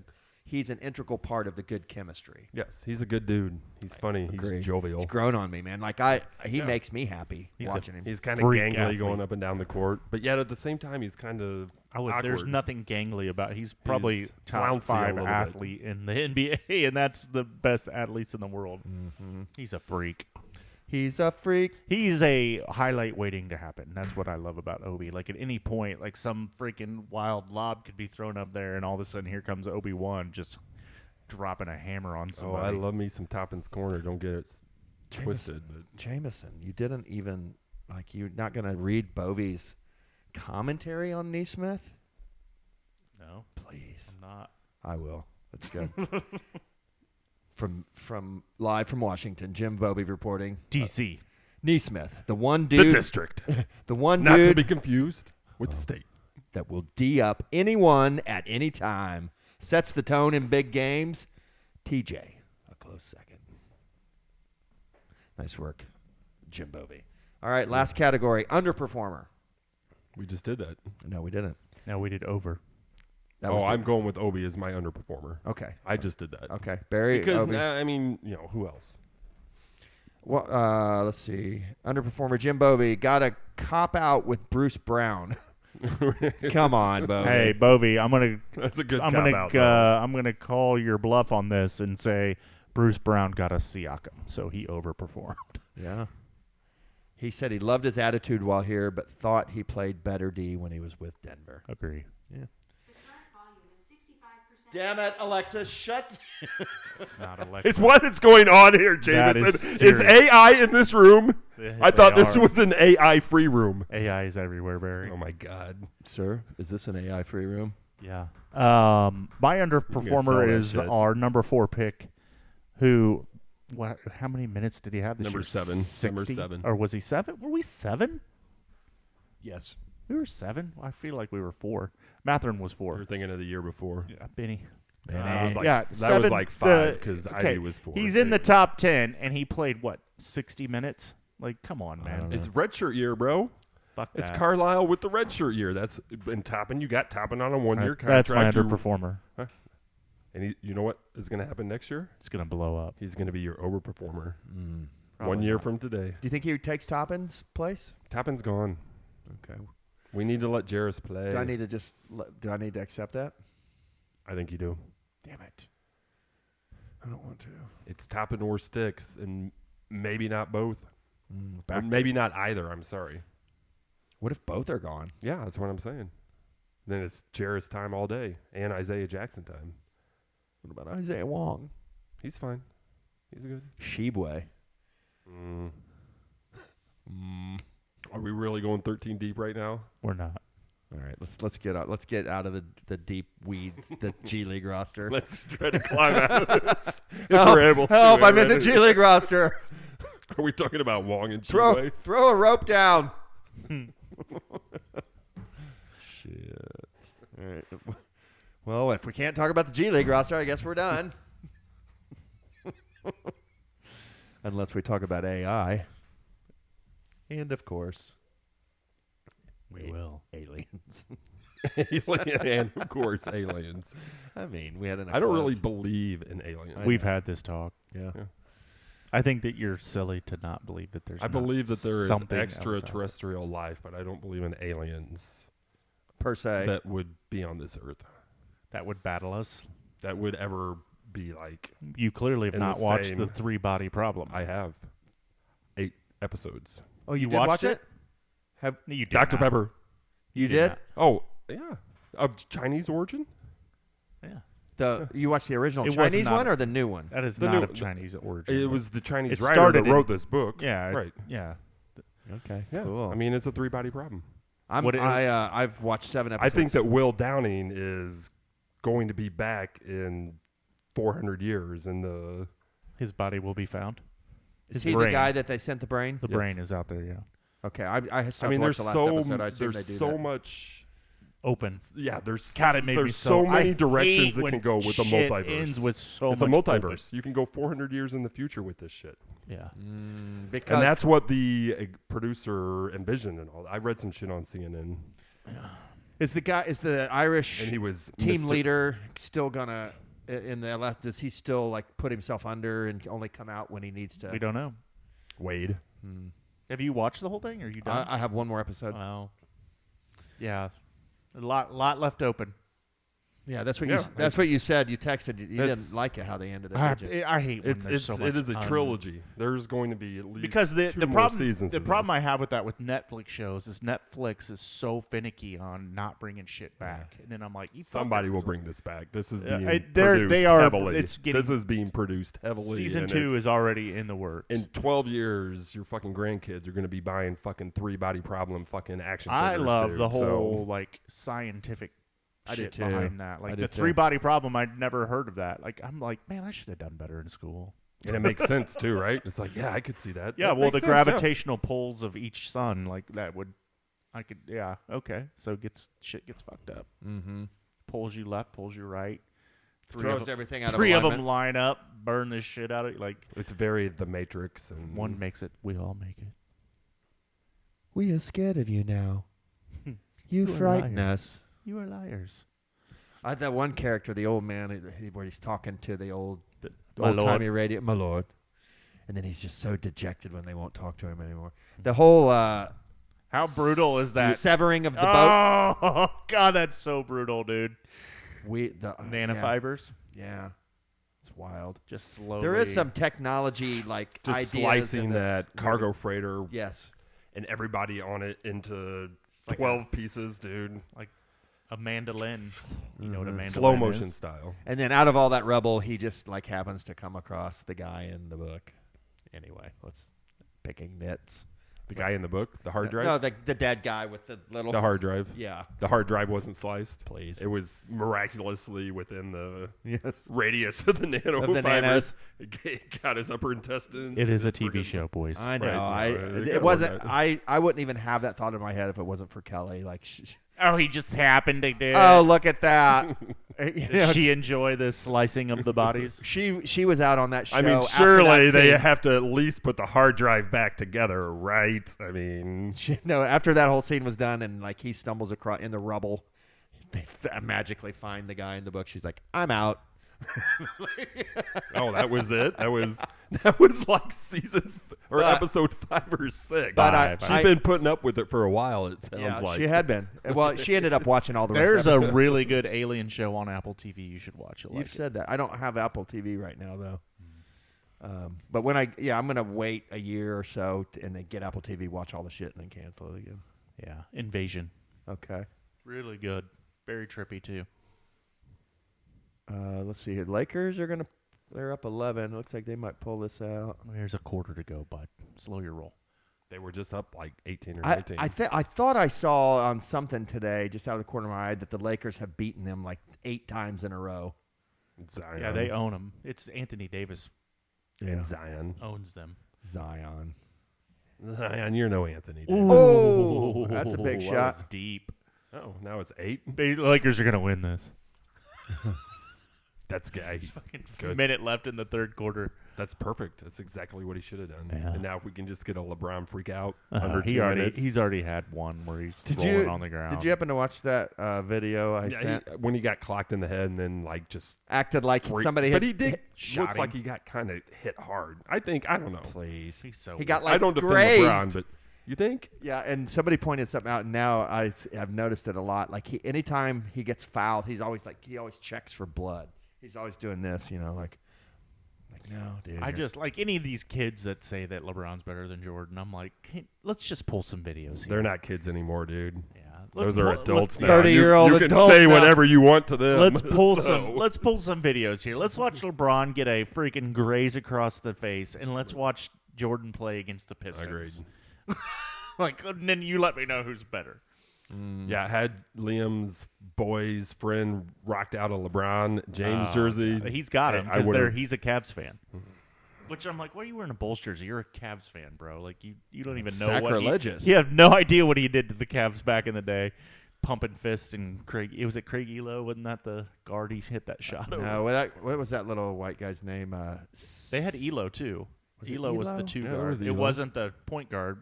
an integral part of the good chemistry. Yes, he's a good dude. He's funny. He's jovial. He's grown on me, man. Like he makes me happy watching him. He's kind of gangly going up and down the court, but yet at the same time he's kind of awkward. There's nothing gangly about. He's probably top flouncy 5 athlete in the NBA, and that's the best athletes in the world. Mm-hmm. He's a freak. He's a freak. He's a highlight waiting to happen. That's what I love about Obi. Like at any point, like some freaking wild lob could be thrown up there, and all of a sudden here comes Obi-Wan just dropping a hammer on somebody. Oh, I love me some Toppin's corner. Don't get it twisted. But Jameson, you didn't even you're not going to read Bovey's commentary on Neesmith? No, please. I'm not. I will. Let's go. From live from Washington, Jim Bovey reporting. DC. Neesmith, the one dude. The district. The one not dude. to be confused with the state. That will D up anyone at any time. Sets the tone in big games. TJ, a close second. Nice work, Jim Bovey. All right, last category, underperformer. We just did that. No, we didn't. No, we did over. I'm going with Obi as my underperformer. Okay. I just did that. Okay. Barry, because, Obi. I mean, who else? Well, let's see. Underperformer Jim Bovey got a cop out with Bruce Brown. Come on, Bovey. Hey, Bovey, That's a good I'm gonna call your bluff on this and say Bruce Brown got a Siakam, so he overperformed. Yeah. He said he loved his attitude while here, but thought he played better D when he was with Denver. Agree. Yeah. Damn it, Alexa, shut. It's not Alexa. It's what is going on here, Jameson. Is AI in this room? I thought this was an AI-free room. AI is everywhere, Barry. Oh, my God. Sir, is this an AI-free room? Yeah. My underperformer is our number 4 pick, who, how many minutes did he have this year? Number 7. 60? Number 7. Or was he 7? Were we 7? Yes. We were 7? I feel like we were 4. Matherin was 4. You're thinking of the year before. Yeah, Benny. That was like, yeah, that was like 5 because Ivy was 4. He's in the top 10, and he played, 60 minutes? Like, come on, man. It's redshirt year, bro. Fuck that. It's Carlisle with the redshirt year. That's been Toppin. You got Toppin on a 1-year contract. That's my underperformer. And you know what is going to happen next year? It's going to blow up. He's going to be your overperformer. 1 year from today. Do you think he takes Toppin's place? Toppin's gone. Okay. We need to let Jarris play. Do I need to accept that? I think you do. Damn it. I don't want to. It's Toppin or Sticks, and maybe not both. Or maybe not either. I'm sorry. What if both are gone? Yeah, that's what I'm saying. Then it's Jarris time all day and Isaiah Jackson time. What about Isaiah Wong? He's fine. He's good. Shibwe. Are we really going 13 deep right now? We're not. All right, let's get out. Let's get out of the deep weeds, the G League roster. Let's try to climb out of this. Help! I'm in the G League roster. Are we talking about Wong and Throw a rope down. Shit. All right. Well, if we can't talk about the G League roster, I guess we're done. Unless we talk about AI. And, of course, we will. Aliens. And, of course, aliens. I mean, we had an. I don't really believe in aliens. We've had this talk. Yeah. I think that you're silly to not believe that there's. I believe that there is something extraterrestrial life, but I don't believe in aliens. per se. that would be on this earth That would battle us. that would ever be like. You clearly have In not the watched same- the 3-body problem. I have 8 episodes. Oh, you did watched watch it? Have No, you did Dr. not. Pepper. you did did? not. Oh yeah, of Chinese origin. Yeah. You watched the original It was Chinese not one a- or the new one? That is The not new- of Chinese origin. It was the Chinese It writer started that in- wrote this book. Yeah. Right. Yeah. Okay, Yeah. cool. I mean, it's a 3-body problem. I've watched 7 episodes. I think that Will Downing is going to be back in 400 years in the. His body will be found. is his he the brain. guy that they sent the brain? The Yes. brain is out there, yeah. Okay, I I still mean, watched there's the last episode. I assume there's they do so that. much. Open. Yeah, there's God, it made me there's so I many directions hate that when can go with a shit multiverse. ends with so It's a much multiverse. You can go 400 years in the future with this shit. open. Yeah. Because And that's what the producer envisioned and all. I read some shit on CNN, is the Irish and he was team leader still gonna in the last? Does he still like put himself under and only come out when he needs to? We don't know. Wade. Have you watched the whole thing? Or are you done? I have one more episode. Well, yeah. A lot left open. Yeah, that's what Yeah, that's what you said. You texted. You it's- didn't like it how they ended it. I, Did you? I hate when there's so much. It is a trilogy. There's going to be at least Because the 2 more problem seasons. the of problem this. I have with that with Netflix shows is Netflix is so finicky on not bringing shit back, and then I'm like, you Somebody fuckers. will bring this back. This is Yeah, being they're- produced they are- heavily. it's getting- This is being produced heavily. Season and 2 it's- is already in the works. in 12 years, your fucking grandkids are going to be buying fucking 3-body problem fucking action I figures, love dude. the whole So, like scientific I do shit too. behind that. I Like do the too. 3-body problem, I'd never heard of that. Like I'm like, man, I should have done better in school. and it makes sense too, right? It's like, yeah, I could see that. Yeah, That well, makes the sense, yeah. gravitational pulls of each sun, like that would, I could, yeah, okay. So shit gets fucked up. Mm-hmm. Pulls you left, pulls you right. Throws everything out of Three of alignment. them line up, burn this shit out of like It's very The Matrix, and one makes it. We all make it. We are scared of you now. You You are frighten liars. us. You are liars. I had that one character, the old man, where he's talking to the old My lord. old-timey radio, my lord, and then he's just so dejected when they won't talk to him anymore. The whole How brutal is that? severing of the boat? Oh God, that's so brutal, dude. Nanofibers, Yeah, it's wild. just slowly. There is some technology like just ideas slicing in this that movie. cargo freighter Yes. and everybody on it into like 12 pieces, dude. a mandolin. You know what a mandolin Slow motion is? style. And then out of all that rubble, he just like happens to come across the guy in the book. Anyway, let's picking nits. The guy in the book, the hard drive. No, the dead guy with the little. The hard drive. Yeah. The hard drive wasn't sliced. Please. It was miraculously within the Yes. radius of the nanofibers. nanos. It got his upper intestines. It is a It's TV friggin- show, boys. I know. Right, yeah, It gotta wasn't. love that. I wouldn't even have that thought in my head if it wasn't for Kelly. Like, Oh, he just happened to do. oh, look at that. You Did know, she enjoy the slicing of the bodies? she was out on that show. I mean, after surely that they scene. have to at least put the hard drive back together, right? I mean, No, after that whole scene was done, and like he stumbles across in the rubble, they magically find the guy in the book. She's like, "I'm out." oh, that was it. That was like But- episode 5 or 6. But She's been putting up with it for a while. It sounds Yeah, like she had been. Well, she ended up watching all the rest. There's of a episodes. really good alien show on Apple TV. You should watch it. You've said that. I don't have Apple TV right now though. But when I'm gonna wait a year or so and then get Apple TV, watch all the shit, and then cancel it again. Yeah, Invasion. Okay. Really good. Very trippy too. Let's see here. Lakers are they're up 11. Looks like they might pull this out. There's a quarter to go, bud. Slow your roll. They were just up like 18 or I 19. I thought I saw on something today, just out of the corner of my eye, that the Lakers have beaten them like 8 times in a row. Zion. Yeah, they own them. It's Anthony Davis And Zion. owns them. Zion. Zion, you're no Anthony Davis. Oh, that's a big That shot. was deep. Oh, now it's 8. The Lakers are gonna win this. That's gay. Fucking Good. minute left in the third quarter. That's perfect. That's exactly what he should have done. Yeah. And now if we can just get a LeBron freak out under 2 minutes. He's already had one where he's Did rolling you on the ground. Did you happen to watch that video I Yeah, sent? when he got clocked in the head and then like just Acted like somebody but had. he did shot looks him. like he got kind of hit hard. I don't know. Please. He's so He got weird. like I don't defend grazed. LeBron, but You think? Yeah, and somebody pointed something out, and now I've noticed it a lot. Like anytime he gets fouled, he always checks for blood. He's always doing this, like no, dude. I just like any of these kids that say that LeBron's better than Jordan. I'm like, hey, let's just pull some videos here. They're not kids anymore, dude. Yeah, Those are adults now. 30-year-old You can adults say now. whatever you want to them. Let's pull So- Let's pull some videos here. Let's watch LeBron get a freaking graze across the face, and let's watch Jordan play against the Pistons. Agreed. And then you let me know who's better. Yeah, had Liam's boy's friend rocked out a LeBron James jersey. He's got him I because would've- he's a Cavs fan. Which I'm like, why are you wearing a Bulls jersey? You're a Cavs fan, bro. Like you don't even know Sacrilegious. You have no idea what he did to the Cavs back in the day, pumping fist and Craig. It was Craig Elo, wasn't that the guard he hit that shot over? No, what was that little white guy's name? They had Elo too. Was it Elo was Elo? the two Yeah, it guard. was It Elo. wasn't the point guard.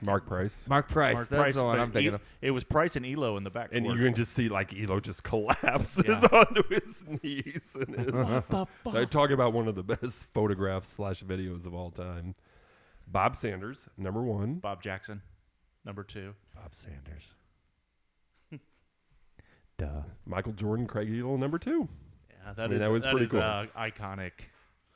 Mark Price. Mark Price. Mark That's Price, the one but I'm thinking of. It was Price and Elo in the back. And you can just see like Elo just collapses Yeah. onto his knees. And what the they're fuck? talking about one of the best photographs / videos of all time. Bob Sanders, number 1. Bob Jackson, number 2. Bob Sanders. Duh. Michael Jordan, Craig Elo, number 2. Yeah, that was pretty cool. Iconic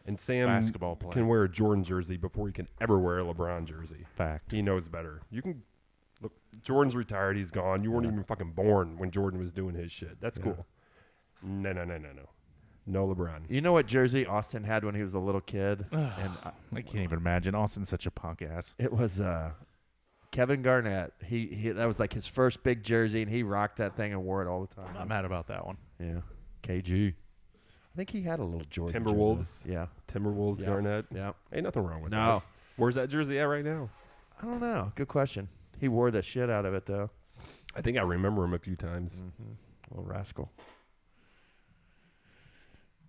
And Sam basketball player. can wear a Jordan jersey before he can ever wear a LeBron jersey. Fact. He knows better. You can look. Jordan's retired. He's gone. You weren't even fucking born when Jordan was doing his shit. That's cool. No. No LeBron. You know what jersey Austin had when he was a little kid? And I can't even imagine. Austin's such a punk ass. it was Kevin Garnett. He that was like his first big jersey, and he rocked that thing and wore it all the time. I'm not mad about that one. Yeah, KG. I think he had a little Jordan. Timberwolves. Jersey. Yeah. Timberwolves, Yeah. Garnett. Yeah. Ain't nothing wrong with No. that. Where's that jersey at right now? I don't know. Good question. He wore the shit out of it though. I think I remember him a few times. Little rascal.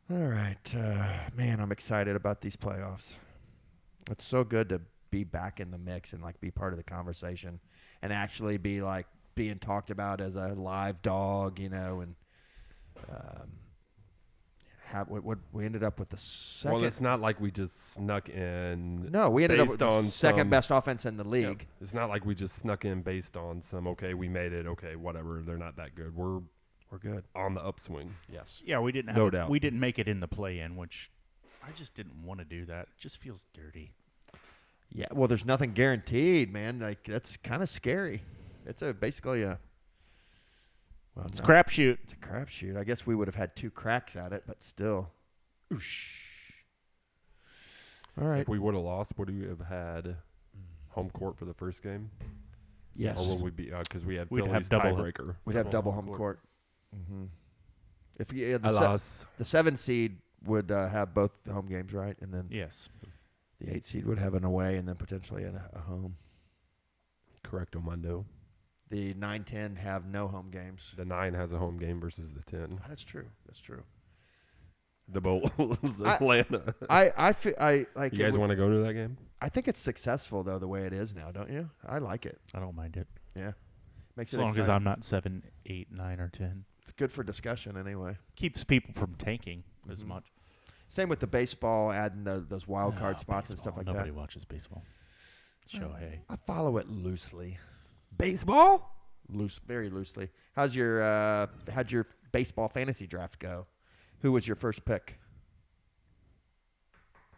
All right, man. I'm excited about these playoffs. It's so good to be back in the mix and like be part of the conversation, and actually be like being talked about as a live dog, and have what we ended up with the second. Well, it's not like we just snuck in. No, we ended up with based the on second some- best offense in the Yeah, league. it's not like we just snuck in based on some. Okay, we made it. Okay, whatever. They're not that good. We're good. on the upswing. Yes. Yeah, we didn't have No it- doubt. We didn't make it in the play-in, which I just didn't want to do that. It just feels dirty. Yeah. Well, there's nothing guaranteed, man. Like that's kind of scary. It's basically a. Well, It's no, crapshoot. It's a crapshoot. I guess we would have had 2 cracks at it, but still. All right. If we would have lost, would we have had home court for the first game? Yes. Or would we be because we had We'd have Philly's double- tiebreaker? We'd have double home court. Mm-hmm. If you the 7 seed would have both home games, right? And then Yes. the 8 seed would have an away and then potentially a home. Correcto mundo. The 9-10 have no home games. The 9 has a home game versus the 10. That's true. That's true. The Bulls, Atlanta. I feel like You guys want to go to that game? I think it's successful though the way it is now, don't you? I like it. I don't mind it. Yeah. Makes As it long as exciting. I'm not 7, 8, 9, or 10. It's good for discussion anyway. Keeps people from tanking as Mhm. much. Same with the baseball, adding those wild card spots and stuff like Nobody that. watches baseball. Shohei. I follow it loosely, Baseball? very loosely. How'd your baseball fantasy draft go? Who was your first pick?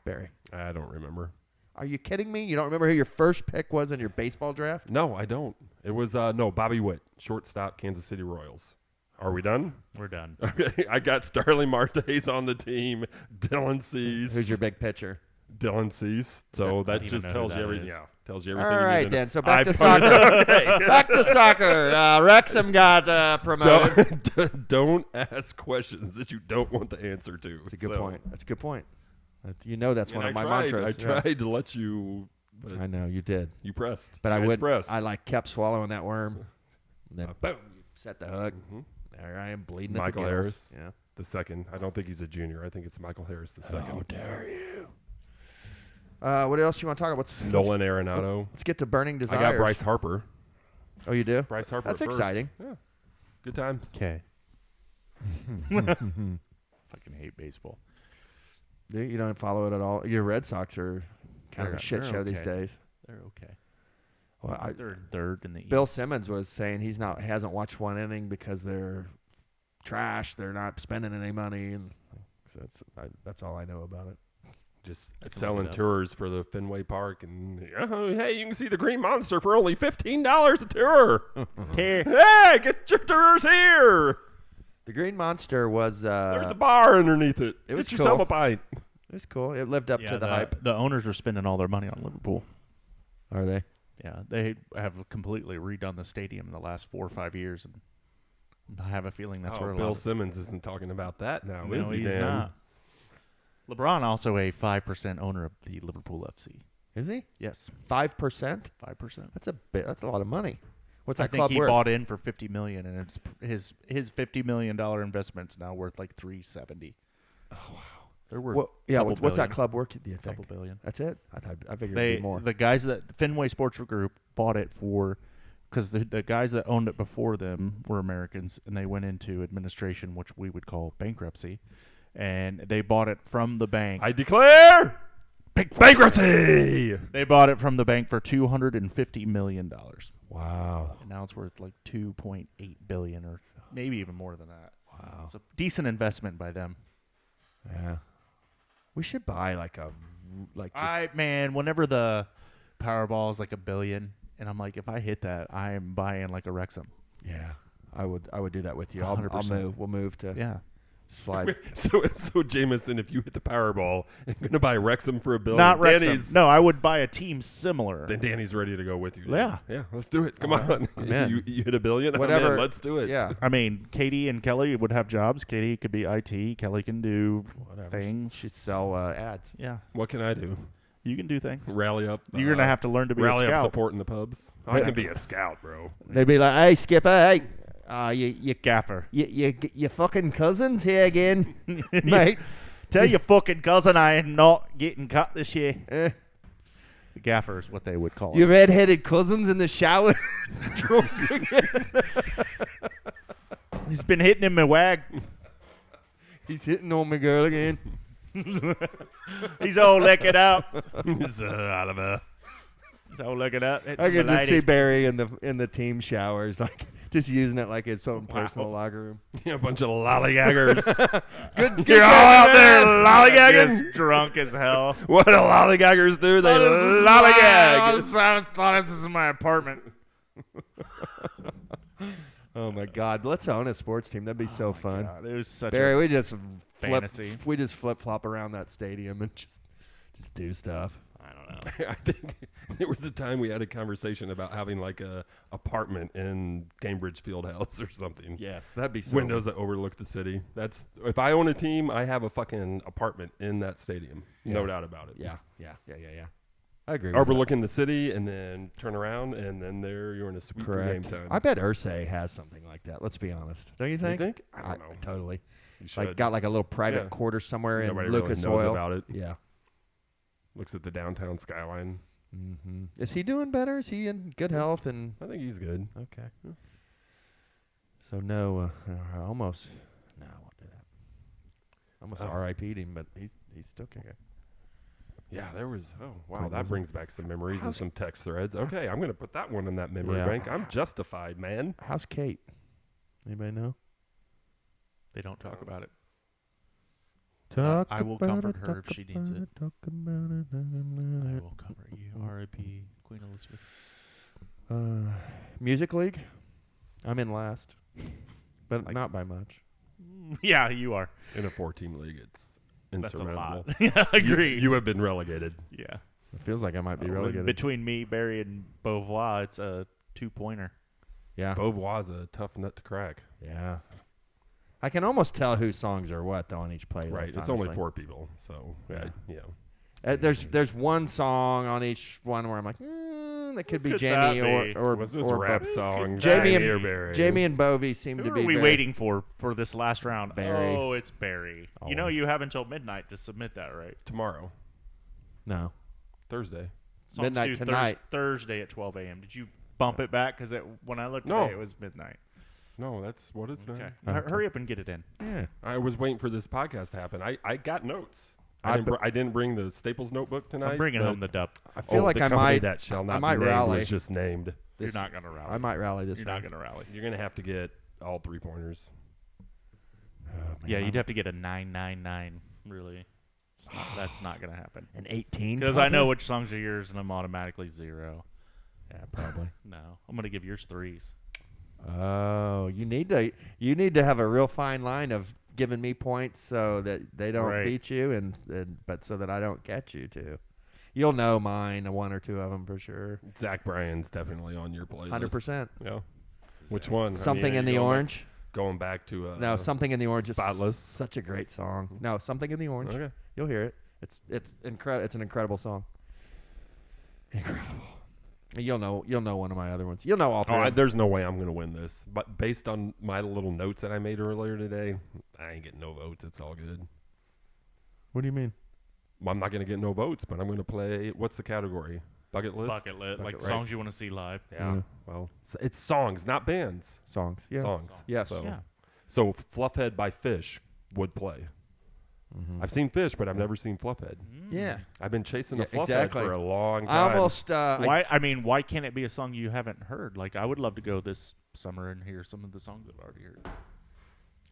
Barry. I don't remember. Are you kidding me? You don't remember who your first pick was in your baseball draft? No, I don't. It was Bobby Witt, shortstop, Kansas City Royals. Are we done? We're done. Okay, I got Starling Marte's on the team. Dylan Cease. Who's your big pitcher? Dylan Cease. So I that don't just even know tells who you that everything. is. Yeah, tells you All everything. you right, need to know. then. So back to I- soccer. Okay. Back to soccer. Wrexham got promoted. Don't ask questions that you don't want the answer to. That's a good point. That's a good point. You know that's And one of I my tried, mantras. I Yeah. tried to let you, but I know you did, you pressed. but You I guys would. pressed. I kept swallowing that worm. And then boom, you set the hook. Mhm. There I am bleeding. Michael at the gills. Harris. Yeah. The second. I don't think he's a junior. I think it's Michael Harris the second. How dare you? What else you want to talk about? Nolan Arenado. Let's get to burning I desires. got Bryce Harper. Oh, you do? Bryce Harper. That's at first. exciting. Yeah. Good times. Okay. Fucking hate baseball. You don't follow it at all. Your Red Sox are kind of They're- a shit they're show these okay. days. They're okay. Well, They're third in the Bill East. Simmons was saying hasn't watched one inning because they're trash. They're not spending any money, and so that's all I know about it. Just I can selling look it up. tours for the Fenway Park, and hey, you can see the Green Monster for only $15 a tour. Hey, get your tours here. The Green Monster was There's a bar underneath it. it was Get yourself cool. a pint. It was cool. It lived up to the hype. The owners are spending all their money on Liverpool. Are they? Yeah, they have completely redone the stadium in the last 4 or 5 years, and I have a feeling that's where a lot Bill of Simmons isn't talking about that now, No, is he, he's Dan? not. LeBron also a 5% owner of the Liverpool FC. Is he? Yes, 5%? 5%. That's a bit. That's a lot lot. What's I that think club he worth? bought in for $50 million, and it's his $50 million investment's now worth like $370. Oh wow. They're worth Well, yeah. couple What's that billion. club worth? Do you couple think? billion. That's it. I figured it'd be more. The guys that Fenway Sports Group bought it for, because the guys that owned it before them were Americans, and they went into administration, which we would call bankruptcy, and they bought it from the bank. I declare bankruptcy. They bought it from the bank for $250 million. Wow. And now it's worth like $2.8 billion, or maybe even more than that. Wow. It's a decent investment by them. Yeah. We should buy Whenever the Powerball is like $1 billion, and I'm like, if I hit that, I am buying like a Wrexam. yeah. I would do that with you. I'll 100%. move. We'll move to Yeah. slide. So Jameson, if you hit the Powerball and going to buy Wrexam for $1 billion, Not Wrexam. Danny's, No, I would buy a team similar. then Danny's ready to go with you. Yeah. Yeah, let's do it. Come on. I'm in. You hit $1 billion? I'm Whatever. in. Let's do it. Yeah. I mean, Katie and Kelly would have jobs. Katie could be IT. Kelly can do Whatever. things. She'd sell ads. Yeah, What can I do? you can do things. Rally up. You're gonna have to learn to be a rally up scout. support in the pubs. I can be a scout, bro. They'd be like, "Hey, Skipper, hey, you Gaffer. you fucking cousins here again, mate." Tell your fucking cousin I am not getting cut this year. Eh, The gaffer is what they would call your it. red-headed cousins in the shower, drunk again. He's been hitting him in wag. He's hitting on my girl again. He's all licking out. It's Oliver. He's all licking out. I could just see Barry in the team showers, like just using it like his own personal locker room. Yeah, a bunch of lollygaggers. Good, You're all out there lollygagging. Just drunk as hell. What do lollygaggers do? They lollygag. I thought this is my apartment. Oh my God, let's own a sports team. That'd be so fun. God, it was such Barry, a we just fantasy. flip flop around that stadium and just do stuff. I don't know. I think there was a time we had a conversation about having like a apartment in Cambridge Fieldhouse or something. Yes, that'd be so Windows that overlook the city. That's if I own a team, I have a fucking apartment in that stadium. No Yeah. doubt about it. Yeah. I agree. With Overlooking the city, and then turn around, and then there you're in a suite that. for Correct. game time. I bet Ursay has something like that. Let's be honest. Don't you You think? think? I don't know. Totally. You should. Like got like a little private Yeah. quarter somewhere Nobody in really Lucas knows Oil. about it. Yeah. Looks at the downtown skyline. Mm-hmm. Is he doing better? Is he in good health? And I think he's good. okay. So no, almost. No, I won't do that. Almost Oh. RIP'd him, but he's still kicking. Yeah, there was. Oh, wow, Great that movie. brings back some memories and How's- some text threads. Okay, I'm going to put that one in that memory Yeah. bank. I'm justified, man. How's Kate? Anybody know? They don't talk about it. Talk I will about comfort it, her talk if she needs about it. Talk about it. I will comfort you. R.I.P. Queen Elizabeth. Music League. I'm in last, but Like- not by much. Yeah, you are. In a 4-team league, it's That's a insurmountable. lot. Yeah, agreed. You have been relegated. Yeah. It feels like I might be relegated. Between me, Barry, and Beauvoir, it's a 2-pointer. Yeah, Beauvoir's a tough nut to crack. yeah. I can almost tell whose songs are what though on each playlist. Right, it's honestly. only 4 people, so Yeah. yeah. There's one song on each one where I'm like, that could be Could Jamie that be? or What's this or rap Bo- song? Jamie and- or Barry? Jamie and Bovey seem Who to are be. we very- waiting for this last round? Barry. Oh, it's Barry. You know Always. you have until midnight to submit that, right? Tomorrow, No, Thursday. Songs Midnight due tonight. Thursday at 12 a.m. Did you bump it back? Because when I looked No. today, it was midnight. No, that's what it's Okay. been. Okay. Hurry up and get it in. yeah. I was waiting for this podcast to happen. I got notes. I didn't bring the Staples notebook tonight. I'm bringing but- home the dub. I feel like the I company might. that shall not I be might named rally. was just named. You're not going to rally. I might rally this. You're one. not going to rally. You're gonna have to get all 3-pointers. Oh, man, Yeah, you'd have to get a 999. Really, that's not going to happen. an 18. Because I know which songs are yours, and I'm automatically 0. Yeah, probably. No, I'm going to give yours 3s. Oh, you need to have a real fine line of giving me points so that they don't Right. beat you, but so that I don't get you too. You'll know mine, 1 or 2 of them for sure. Zach Bryan's definitely on your playlist. 100%. Yeah. Which one? Something in the Orange. Going back to No, Something in the Orange Spotless. is such a great song. No, Something in the Orange. Okay. You'll hear it. It's incredible. It's an incredible song. Incredible. You'll know one of my other ones. You'll know all 3. There's no way I'm going to win this. But based on my little notes that I made earlier today, I ain't getting no votes. It's all good. What do you mean? Well, I'm not going to get no votes, but I'm going to play. What's the category? Bucket list? Bucket list, like list. songs you want to see live. Yeah. Yeah. Well, it's songs, not bands. Songs. Yeah. Songs. Yes. So, Yeah. so Fluffhead by Fish would play. Mhm. I've seen Fish, but I've never seen Fluffhead. Yeah. I've been chasing Yeah, the Fluffhead exactly. for a long time. I almost. Why can't it be a song you haven't heard? Like, I would love to go this summer and hear some of the songs I've already heard.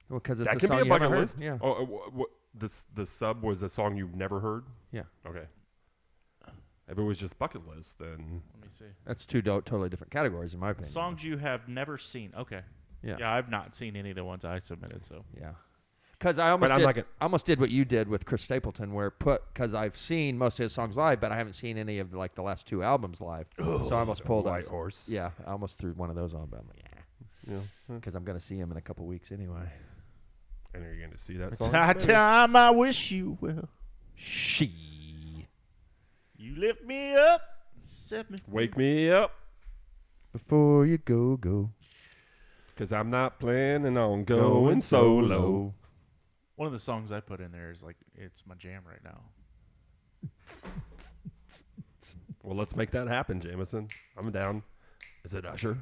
Because it's that a could song be a you haven't bucket heard. list. Yeah. Oh, the sub was a song you've never heard. Yeah. Okay. If it was just bucket list, then Let me see. That's 2 totally different categories, in my opinion. Songs you have never seen. Okay. Yeah. Yeah, I've not seen any of the ones I submitted, so. Yeah. Because I almost But I'm did, not gonna- almost did what you did with Chris Stapleton, where because I've seen most of his songs live, but I haven't seen any of the last 2 albums live. So I almost pulled White a, Horse. Yeah, I almost threw one of those on, but I'm like, Yeah. because I'm gonna see him in a couple weeks anyway. And are you going to see that It's song? high time I wish you well. She You lift me up, set me free. Wake me up, before you go 'cause I'm not planning on going solo. One of the songs I put in there is like, it's my jam right now. Well, let's make that happen, Jameson. I'm down. Is it Usher?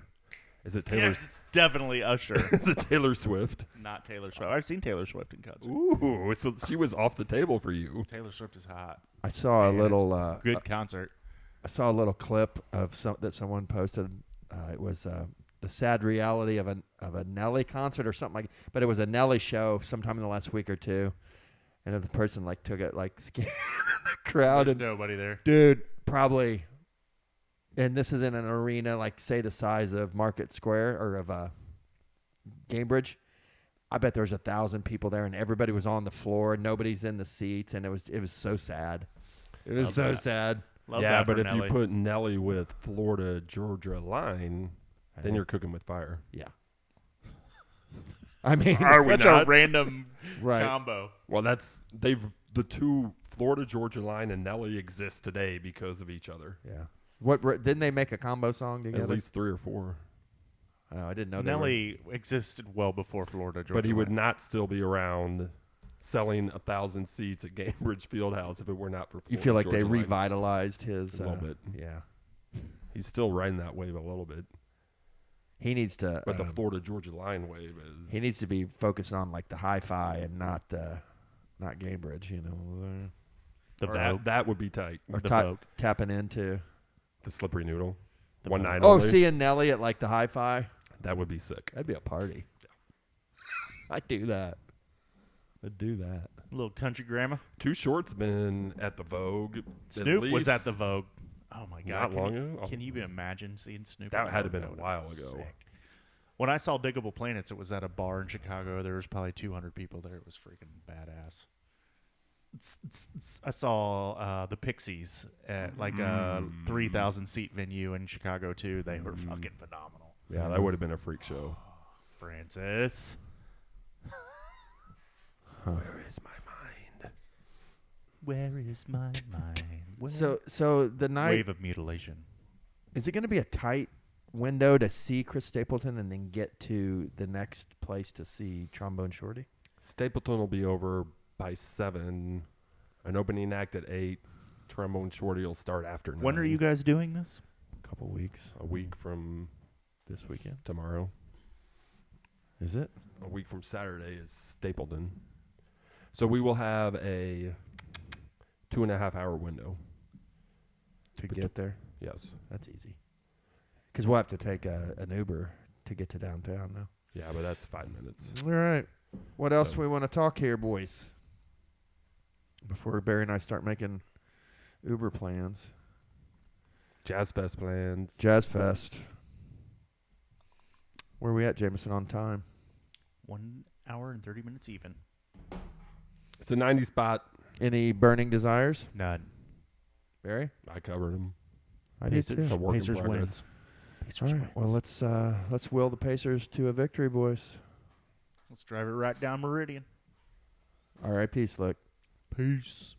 Is it Taylor? Yes, it's definitely Usher, Is it Taylor Swift? not Taylor Swift. I've seen Taylor Swift in concert. Ooh, so she was off the table for you. Taylor Swift is hot. I saw a Man, little Good concert. I saw a little clip of that someone posted. It was the sad reality of a Nelly concert or something like. But it was a Nelly show sometime in the last week or 2, and the person took it scanning the crowd There's and nobody there. dude probably. And this is in an arena say the size of Market Square or of Cambridge. I bet there was 1,000 people there, and everybody was on the floor. Nobody's in the seats, and it was so sad. It was Love so that. sad. Love Yeah, that but for if Nelly. you put Nelly with Florida Georgia line, then you're cooking with fire. Yeah. I mean, Are we such not? a random right. combo. Well, the 2 Florida Georgia line and Nelly exist today because of each other. Yeah. Didn't they make a combo song together? At least 3 or 4. Oh, I didn't know. They were. Nelly existed well before Florida Georgia. But he would Line. not still be around selling 1,000 seats at Cambridge Fieldhouse if it were not for Florida You feel like they Georgia line. revitalized his A little bit. Yeah. He's still riding that wave a little bit. He needs to. But the Florida Georgia line wave is. He needs to be focused on the hi-fi and not Cambridge. The That, Vogue. that would be tight. Or The Vogue. tapping into. The slippery noodle. The One Vogue. night Oh, only. seeing Nelly at the hi-fi. That would be sick. That'd be a party. I'd do that. I'd do that. Little country grandma. Too Short's been at the Vogue. Snoop was at least the Vogue. Oh my Not God! long ago? Can you imagine seeing Snoop? That at the had to Vogue? been a That would've while been ago. sick. When I saw Diggable Planets, it was at a bar in Chicago. There was probably 200 people there. It was freaking badass. I saw the Pixies at a 3,000 seat venue in Chicago too. They were fucking phenomenal. Yeah, that would have been a freak show. Francis, Where is my mind? where is my mind? Where? So the night Wave of mutilation. is it going to be a tight window to see Chris Stapleton and then get to the next place to see Trombone Shorty? Stapleton will be over by 7. An opening act at 8. Trombone Shorty will start after 9. When are you guys doing this? A couple weeks A week from this weekend. tomorrow. Is it? A week from Saturday is Stapleton. So we will have a 2.5 hour window. To get there. Yes. That's easy. Because we'll have to take an Uber to get to downtown now. Yeah, but that's 5 minutes. All right. What else So- we want to talk here, boys? Before Barry and I start making Uber plans. Jazz Fest plans. Jazz Fest. Where are we at, Jameson, on time? 1 hour and 30 minutes even. It's a 90 spot. Any burning desires? None. Barry? I covered them. I do Pacers, It's a too. work in Pacers progress. wins. All Pacers right. wins. Well, let's will the Pacers to a victory, boys. Let's drive it right down Meridian. R.I.P. Slick. Peace.